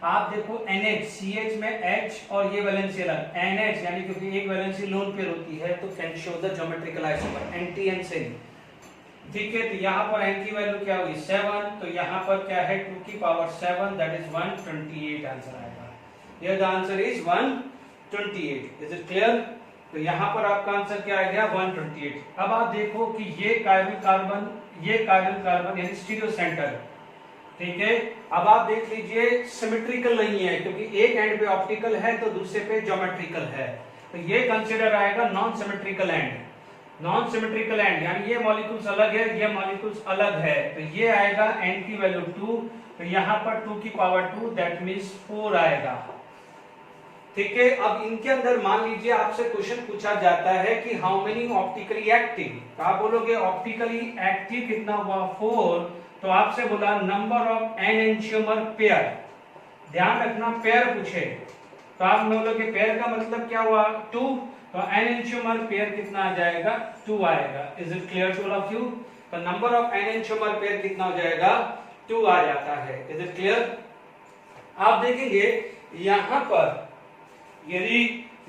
आप देखो NH, CH में H और ये वैलेंसी अलग, NH यानी क्योंकि एक वैलेंसी लोन पेयर होती है, तो can show the geometrical isomer, NT and SN, ठीक है। तो यहाँ पर n की वैल्यू क्या हुई 7, तो यहाँ पर क्या है 2 की पावर 7, दैट इज 128 आंसर आएगा। ये the answer is 128। Is it clear? तो यहाँ पर आपका आंसर क्या आ गया 128। अब आप देखो कि ये कायरल कार्बन, ये कायरल कार्बन यानी स्टीरियो सेंटर, ठीक है। अब आप देख लीजिए सिमेट्रिकल नहीं है, क्योंकि एक एंड पे ऑप्टिकल है तो दूसरे पे ज्योमेट्रिकल है, तो ये कंसीडर आएगा non symmetrical and. Non symmetrical and यानी ये मॉलिक्यूल्स अलग है, ये मॉलिक्यूल्स अलग है, तो ये आएगा n की वैल्यू 2, तो यहाँ पर 2 की पावर 2 दैट मींस 4 आएगा, ठीक है। अब इनके अंदर मान लीजिए आपसे क्वेश्चन पूछा जाता है कि हाउ मेनी ऑप्टिकली एक्टिव, तो आप बोलोगे ऑप्टिकली एक्टिव कितना हुआ 4, तो आपसे बोला नंबर ऑफ एनेंटियोमर पेयर, ध्यान रखना पेयर पूछे, तो आप बोलोगे पेयर का मतलब क्या हुआ 2, तो एनेंटियोमर पेयर कितना आ जाएगा 2 आएगा। Is it clear to all of you? तो नंबर ऑफ एनेंटियोमर पेयर कितना हो जाएगा 2 आ जाता है। Is it clear? आप देखेंगे यहां पर यदि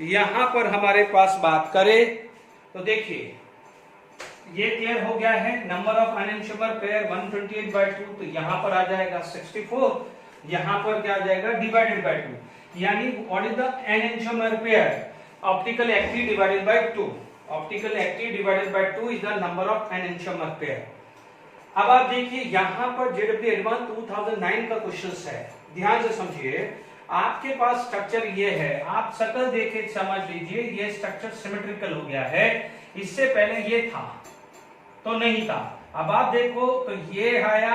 यहां पर हमारे पास बात करें तो देखिए ये क्लियर हो गया है, नंबर ऑफ एनेंटियोमर पेयर 128/2, तो यहां पर आ जाएगा 64, यहां पर क्या आ जाएगा डिवाइडेड बाय 2, यानी what is the enantiomer pair optical active divided by 2, optical active divided by 2 is the number of enantiomer pair. अब आप देखिए यहां पर जेडब्ल्यू एडवांस 2009 का क्वेश्चन है, ध्यान से समझिए। आपके पास स्ट्रक्चर ये है, आप शक्ल देखे समझ लीजिए ये स्ट्रक्चर सिमेट्रिकल हो गया है, इससे पहले ये था तो नहीं था। अब आप देखो तो ये आया,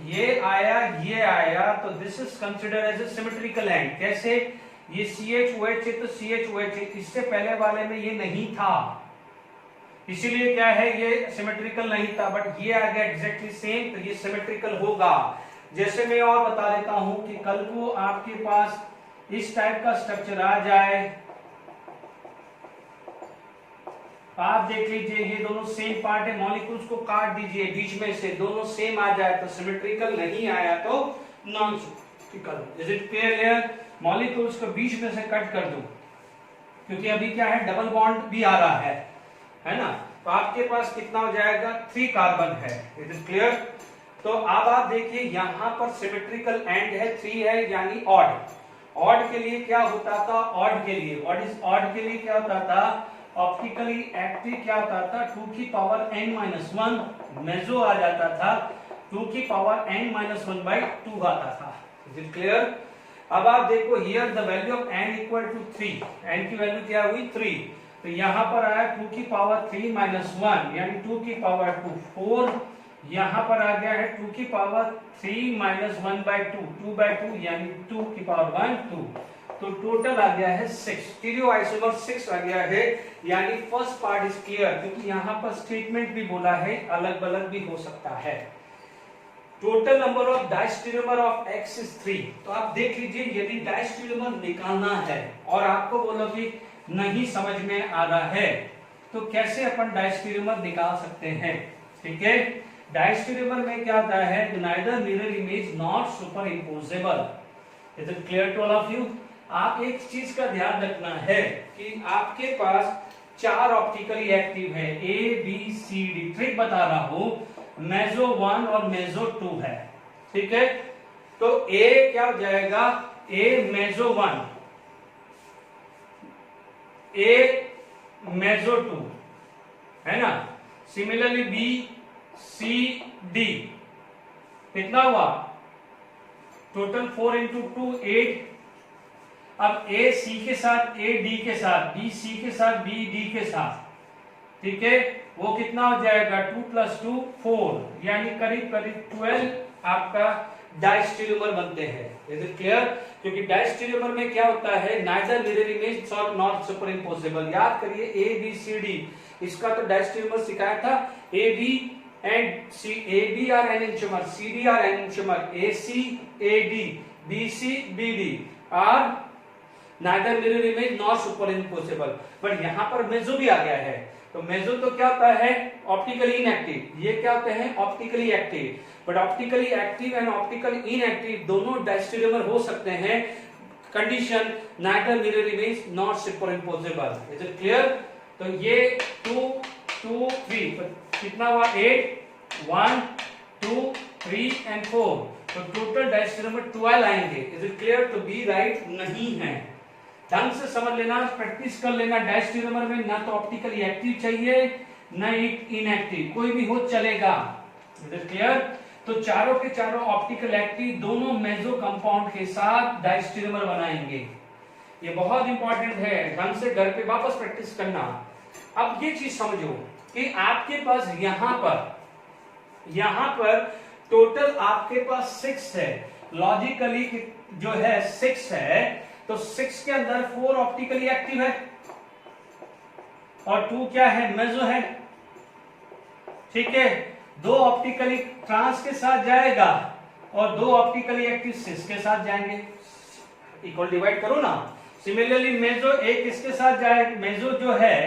ये आया, ये आया, तो this is considered as a symmetrical end. कैसे? ये CHOH है तो CHOH है, इससे पहले वाले में ये नहीं था, इसीलिए क्या है ये सिमेट्रिकल नहीं था, बट ये आ गया एग्जैक्टली सेम, तो ये सिमेट्रिकल होगा। जैसे मैं और बता देता हूं कि कल को आपके पास इस टाइप का स्ट्रक्चर आ जाए, आप देख लीजिए ये दोनों सेम पार्ट है, मॉलिक्यूल्स को काट दीजिए बीच में से, दोनों सेम आ जाए तो सिमेट्रिकल, नहीं आया तो non symmetrical. Is it clear? Molecules को बीच में से कट कर दो, क्योंकि अभी क्या है डबल बॉन्ड भी आ रहा है ना, तो आपके पास कितना हो जाएगा 3 कार्बन है। Is it clear? तो अब आप देखिए यहां पर सिमेट्रिकल एंड है 3 है, यानी ऑड। ऑड के लिए क्या होता था, ऑड के लिए व्हाट इज ऑड के लिए क्या होता था, ऑप्टिकली एक्टिव क्या होता था 2 की पावर n-1, मेजो आ जाता था 2 की पावर n-1/2 आता था। Is it clear? अब आप देखो here the value of n equal to 3, n की वैल्यू क्या हुई 3, तो यहां पर आया 2 की पावर 3-1 यानी 2 की पावर 2 4, यहां पर आ गया है 2 की पावर 3-1/2 2/2 यानी 2 की पावर 1 2, तो टोटल आ गया है 6, स्टीरियो आइसोमर 6 आ गया है, यानी फर्स्ट पार्ट इज क्लियर, क्योंकि यहां पर स्टेटमेंट भी बोला है अलग अलग भी हो सकता है। Total number of diastereomer of X is 3। तो आप देख लीजिए, यदि डायस्टेरियोमर निकालना है और आपको बोलो कि नहीं समझ में आ रहा है, तो कैसे अपन डायस्टेरियोमर निकाल सकते हैं। ठीक है, डायस्टेरियोमर में क्या होता है, neither mirror image not superimposable. Is it clear to all of you. आप एक चीज का ध्यान रखना है कि आपके पास 4 ऑप्टिकली एक्टिव है, A B C D। Trick बता रहा हूं, मेजो 1 और मेजो 2 है। ठीक है, तो A क्या हो जाएगा, A मेजो 1, A मेजो 2, है ना। सिमिलरली B C D कितना हुआ, टोटल 4 इंटू 2 8। अब A C के साथ, A D के साथ, B C के साथ, B D के साथ, ठीक है, वो कितना हो जाएगा 2 + 2 4, यानी करीब करीब 12 आपका डायस्टेरियोमर बनते हैं। Is it clear. क्योंकि डायस्टेरियोमर में क्या होता है, नाइदर मिरर इमेज और नॉट सुपर इम्पोजेबल। याद करिए A B C D, इसका तो डायस्टेरियोमर सिखाया था। A B and C, A B are enantiomer, C D are enantiomer, A C A D, B C B D are neither mirror image nor superimposable। But यहाँ पर मेजो भी आ गया है, तो मेजो तो क्या होता है, ऑप्टिकली इनएक्टिव। ये क्या होते हैं, optically active. But optically active and optically inactive दोनों डायस्टेरियोमर हो सकते हैं, condition neither mirror image nor superimposable। Is it clear. तो ये 2 2 3 कितना हुआ, 8 1 2 3 एंड 4, तो टोटल डायस्टेरियोमर 12 आएंगे। Is it clear. तो बी राइट नहीं है। ढंग से समझ लेना, प्रैक्टिस कर लेना। डायस्टेरियोमर में ना तो ऑप्टिकली एक्टिव चाहिए ना इनएक्टिव, कोई भी हो चलेगा। Is it clear. तो चारों के चारों ऑप्टिकल एक्टिव दोनों मेजो कंपाउंड के साथ डायस्टेरियोमर बनाएंगे। ये बहुत इंपॉर्टेंट है, ढंग से घर पे वापस प्रैक्टिस करना। अब ये चीज समझो कि आपके पास यहां पर टोटल आपके पास 6 है, लॉजिकली जो है 6 है, तो 6 के अंदर 4 ऑप्टिकली एक्टिव है और 2 क्या है, मेजो है। ठीक है, 2 ऑप्टिकली ट्रांस के साथ जाएगा और 2 ऑप्टिकली एक्टिव सिस के साथ जाएंगे। इक्वल डिवाइड करो ना। सिमिलरली मेजो एक इसके साथ जाए, मेजो जो है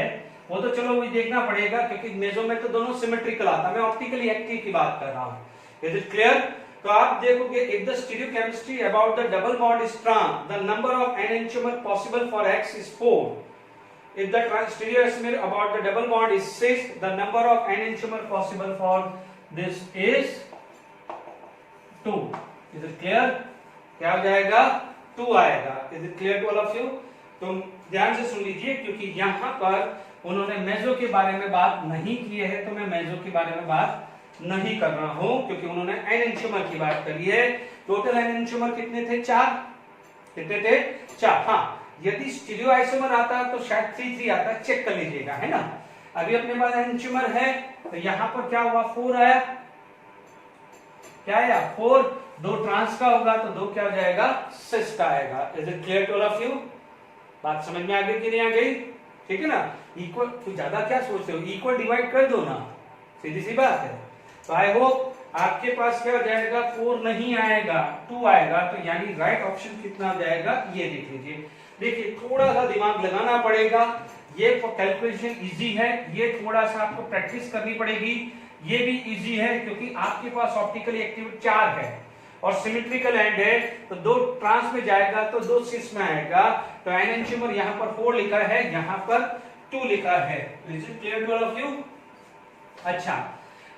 वो तो चलो वही देखना पड़ेगा, क्योंकि मेजो में तो दोनों सिमेट्रिकल आता है, मैं ऑप्टिकली एक्टिव की बात कर रहा हूं। Is it clear. तो आप देखोगे, if the stereochemistry about the double bond is strong, the number of enantiomer possible for X is 4. If the stereoisomer about the double bond is 6, the number of enantiomer possible for this is 2. Is it clear? क्या हो जाएगा, 2 आएगा। Is it clear to all of you? तो ध्यान से सुन लीजिए, क्योंकि यहाँ पर उन्होंने मेजो के बारे में बात नहीं की है, तो मैं मेजो के बारे में बात नहीं कर रहा हूं, क्योंकि उन्होंने एनेंटियोमर की बात करी है। टोटल एनेंटियोमर कितने थे, 4। कितने थे, 4। हाँ, यदि स्टीरियोआइसोमर आता तो शायद 3 आता, चेक कर लीजिएगा, है ना। अभी अपने पास एनेंटियोमर है, तो यहां पर क्या हुआ, 4 आया। क्या आया, 4। 2 ट्रांस का होगा तो 2 क्या हो जाएगा, सिस का आएगा। Is it clear to all of you. बात समझ में आ गई कि नहीं आ गई, ठीक है ना। इक्वल, तो ज्यादा क्या सोचते हो, इक्वल डिवाइड कर दो ना, सीधी सी बात है। तो आई होप आपके पास क्या हो जाएगा, 4 नहीं आएगा, 2 आएगा। तो यानी राइट ऑप्शन कितना आ जाएगा, ये देख लीजिए। देखिए, थोड़ा सा दिमाग लगाना पड़ेगा, ये कैलकुलेशन इजी है, ये थोड़ा सा आपको प्रैक्टिस करनी पड़ेगी। ये भी इजी है क्योंकि आपके पास ऑप्टिकली एक्टिव 4 है और सिमेट्रिकल एंड है, तो 2 ट्रांस में जाएगा तो 2 सिस में आएगा। तो एनेंटियोमर यहाँ पर 4 लिखा है, यहाँ पर 2 लिखा है। Is it clear to all of you. अच्छा,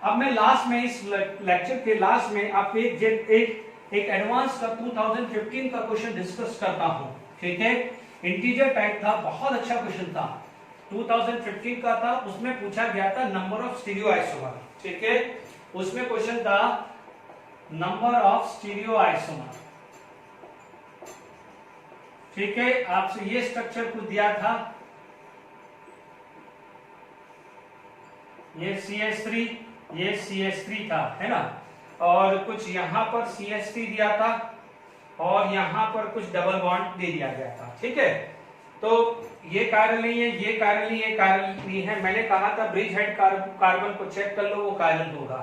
अब मैं लास्ट में, इस लेक्चर के लास्ट में आप एक एडवांस का 2015 का क्वेश्चन डिस्कस करता हूं। ठीक है, इंटीजर टाइप था, बहुत अच्छा क्वेश्चन था, 2015 का था। उसमें पूछा गया था नंबर ऑफ स्टीरियोआइसोमर। ठीक है, उसमें क्वेश्चन था नंबर ऑफ स्टीरियोआइसोमर। ठीक है, आपसे ये स्ट्रक्चर कुछ दिया था, ये CH3, ये CH3 था, है ना, और कुछ यहां पर CH3 दिया था और यहां पर कुछ डबल बॉन्ड दे दिया गया था। ठीक है, तो ये कायरल नहीं है, ये कायरल नहीं है, कायरल नहीं है। मैंने कहा था ब्रिज हेड कार्बन को चेक कर लो, वो कायरल होगा।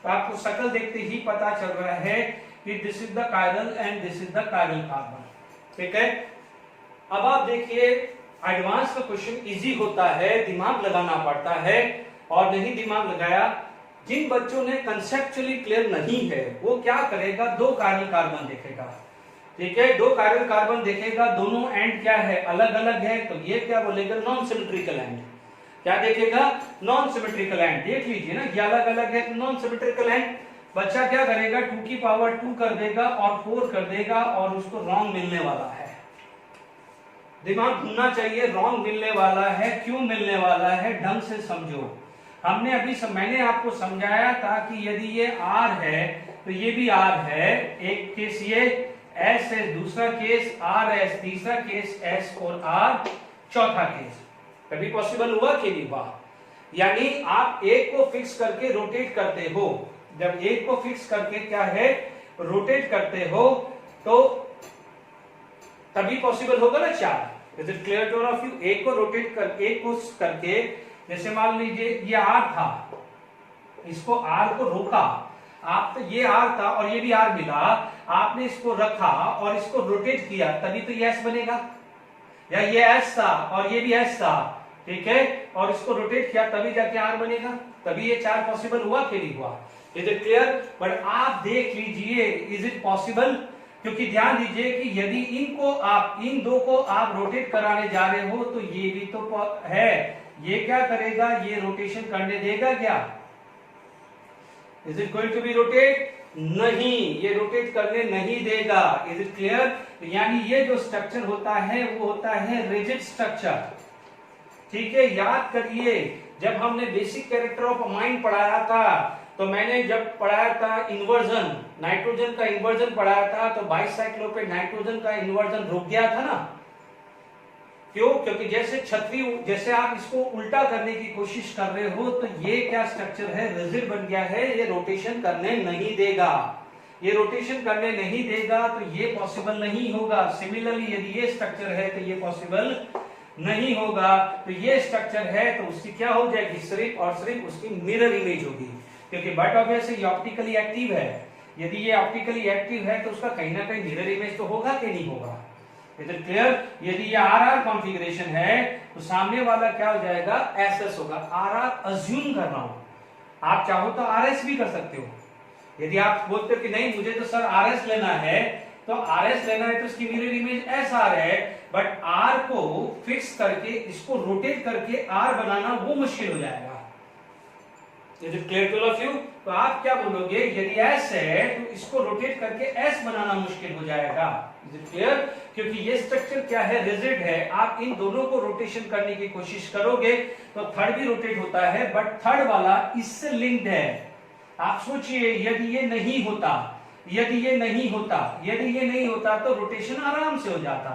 तो आपको शक्ल देखते ही पता चल रहा है कि this is the chiral and this is the chiral carbon. ठीक है, अब आप देखिए एडवांस का क्वेश्चन इजी होता है, दिमाग लगाना पड़ता है, और नहीं दिमाग लगाया, जिन बच्चों ने कंसेप्चुअली क्लियर नहीं है वो क्या करेगा, दो कायरल कार्बन देखेगा। ठीक है, दो कायरल कार्बन देखेगा, दोनों एंड क्या है, अलग अलग है, तो ये क्या बोलेगा, नॉन सिमेट्रिकल एंड। क्या देखेगा, नॉन सिमेट्रिकल एंड। देख लीजिए ना, ये अलग अलग है तो नॉन सिमेट्रिकल एंड। बच्चा क्या करेगा, 2 की पावर 2 कर देगा और 4 कर देगा और उसको रॉन्ग मिलने वाला है। दिमाग घूमना चाहिए, रॉन्ग मिलने वाला है, क्यों मिलने वाला है, ढंग से समझो। हमने अभी मैंने आपको समझाया था कि यदि ये R है तो ये भी R है, एक केस ये S है, दूसरा केस RS, तीसरा केस S और R, चौथा केस। कभी पॉसिबल हुआ कि नहीं हुआ? यानी आप एक को फिक्स करके रोटेट करते हो, जब एक को फिक्स करके क्या है रोटेट करते हो तो तभी पॉसिबल होगा ना 4। Is it clear to all of you? एक को रोटेट कर, एक को करके, जैसे मान लीजिए ये R था, इसको R को रोका आप, तो ये R था और ये भी R मिला, आपने इसको रखा और इसको रोटेट किया, तभी तो ये S बनेगा। या ये S था और ये भी S था, ठीक है, और इसको रोटेट किया तभी जाके R बनेगा, तभी ये 4 पॉसिबल हुआ कि नहीं हुआ? Is it clear? बट आप देख लीजिए, इज इट पॉसिबल? क्योंकि ध्यान दीजिए कि यदि इनको आप, इन दो को आप रोटेट कराने जा रहे हो तो ये भी तो है, ये क्या करेगा, ये रोटेशन करने देगा क्या? Is it going to be rotate? नहीं, ये रोटेट करने नहीं देगा। Is it clear? यानी ये जो स्ट्रक्चर होता है वो होता है रिजिड स्ट्रक्चर। ठीक है, याद करिए जब हमने बेसिक कैरेक्टर ऑफ अमाइन पढ़ाया था, तो मैंने जब पढ़ाया था इन्वर्जन, नाइट्रोजन का इन्वर्जन पढ़ाया था, तो बाइसाइक्लो पे नाइट्रोजन का इन्वर्जन रुक गया था ना। क्यों? क्योंकि जैसे छतरी, जैसे आप इसको उल्टा करने की कोशिश कर रहे हो तो ये क्या स्ट्रक्चर है, रिजिड बन गया है, ये रोटेशन करने नहीं देगा। ये रोटेशन करने नहीं देगा तो ये पॉसिबल नहीं होगा। सिमिलरली यदि ये स्ट्रक्चर है तो ये पॉसिबल नहीं होगा। तो ये स्ट्रक्चर है तो उसकी क्या हो जाएगी, सिर्फ और सिर्फ उसकी मिरर इमेज होगी, क्योंकि बट ऑब्वियसली ये ऑप्टिकली एक्टिव है। यदि ये ऑप्टिकली एक्टिव है तो उसका कहीं ना कहीं मिरर इमेज तो होगा कि नहीं होगा? Is it clear? यदि ये RR कॉन्फ़िगरेशन है तो सामने वाला क्या हो जाएगा, SS होगा। RR अज्यूम कर रहा हूं, आप चाहो तो RS भी कर सकते हो। यदि आप बोलते हो कि नहीं मुझे तो सर RS लेना है, तो RS लेना है तो इसकी मिरर इमेज SR है, बट R को फिक्स करके इसको रोटेट करके R बनाना वो मुश्किल हो जाएगा। Is it clear to all of you? तो आप क्या बोलोगे, यदि S है तो इसको रोटेट करके S बनाना मुश्किल हो जाएगा। Is it clear? क्योंकि ये स्ट्रक्चर क्या है, रिजिड है। आप इन दोनों को रोटेशन करने की कोशिश करोगे तो थर्ड भी रोटेट होता है, बट थर्ड वाला इससे लिंक्ड है। आप सोचिए यदि ये नहीं होता, यदि ये नहीं होता, यदि ये नहीं होता तो रोटेशन आराम से हो जाता,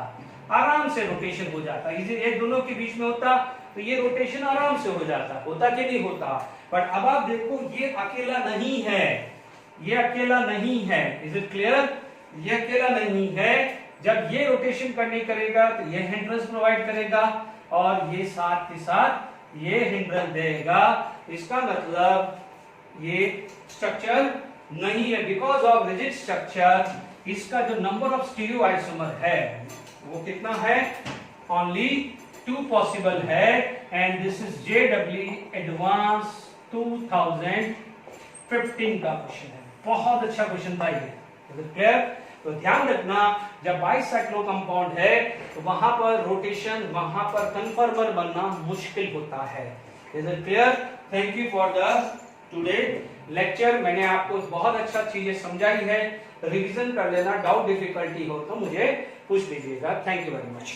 आराम से रोटेशन हो जाता। ये दोनों के बीच में होता तो ये रोटेशन आराम से हो जाता, होता कि नहीं होता? बट अब आप देखो ये अकेला नहीं है, ये अकेला नहीं है। Is it clear? ये अकेला नहीं है। जब ये रोटेशन करने करेगा तो ये हिंड्रेंस प्रोवाइड करेगा और ये साथ के साथ ये हिंड्रेंस देगा। इसका मतलब ये स्ट्रक्चर नहीं है, बिकॉज ऑफ रिजिड स्ट्रक्चर इसका जो नंबर ऑफ स्टीरियो आइसोमर है वो कितना है, ओनली 2 पॉसिबल है। And this is JEE advance 2015 का क्वेश्चन है, बहुत अच्छा क्वेश्चन था ये। क्लियर? तो ध्यान रखना जब बाइसाइक्लो कंपाउंड है तो वहां पर रोटेशन, वहां पर कन्फर्मर बनना मुश्किल होता है। Is it clear? Thank you for the today lecture. मैंने आपको बहुत अच्छा चीजें समझाई है, रिवीजन कर लेना। डाउट डिफिकल्टी हो तो मुझे पूछ लीजिएगा। Thank you very much.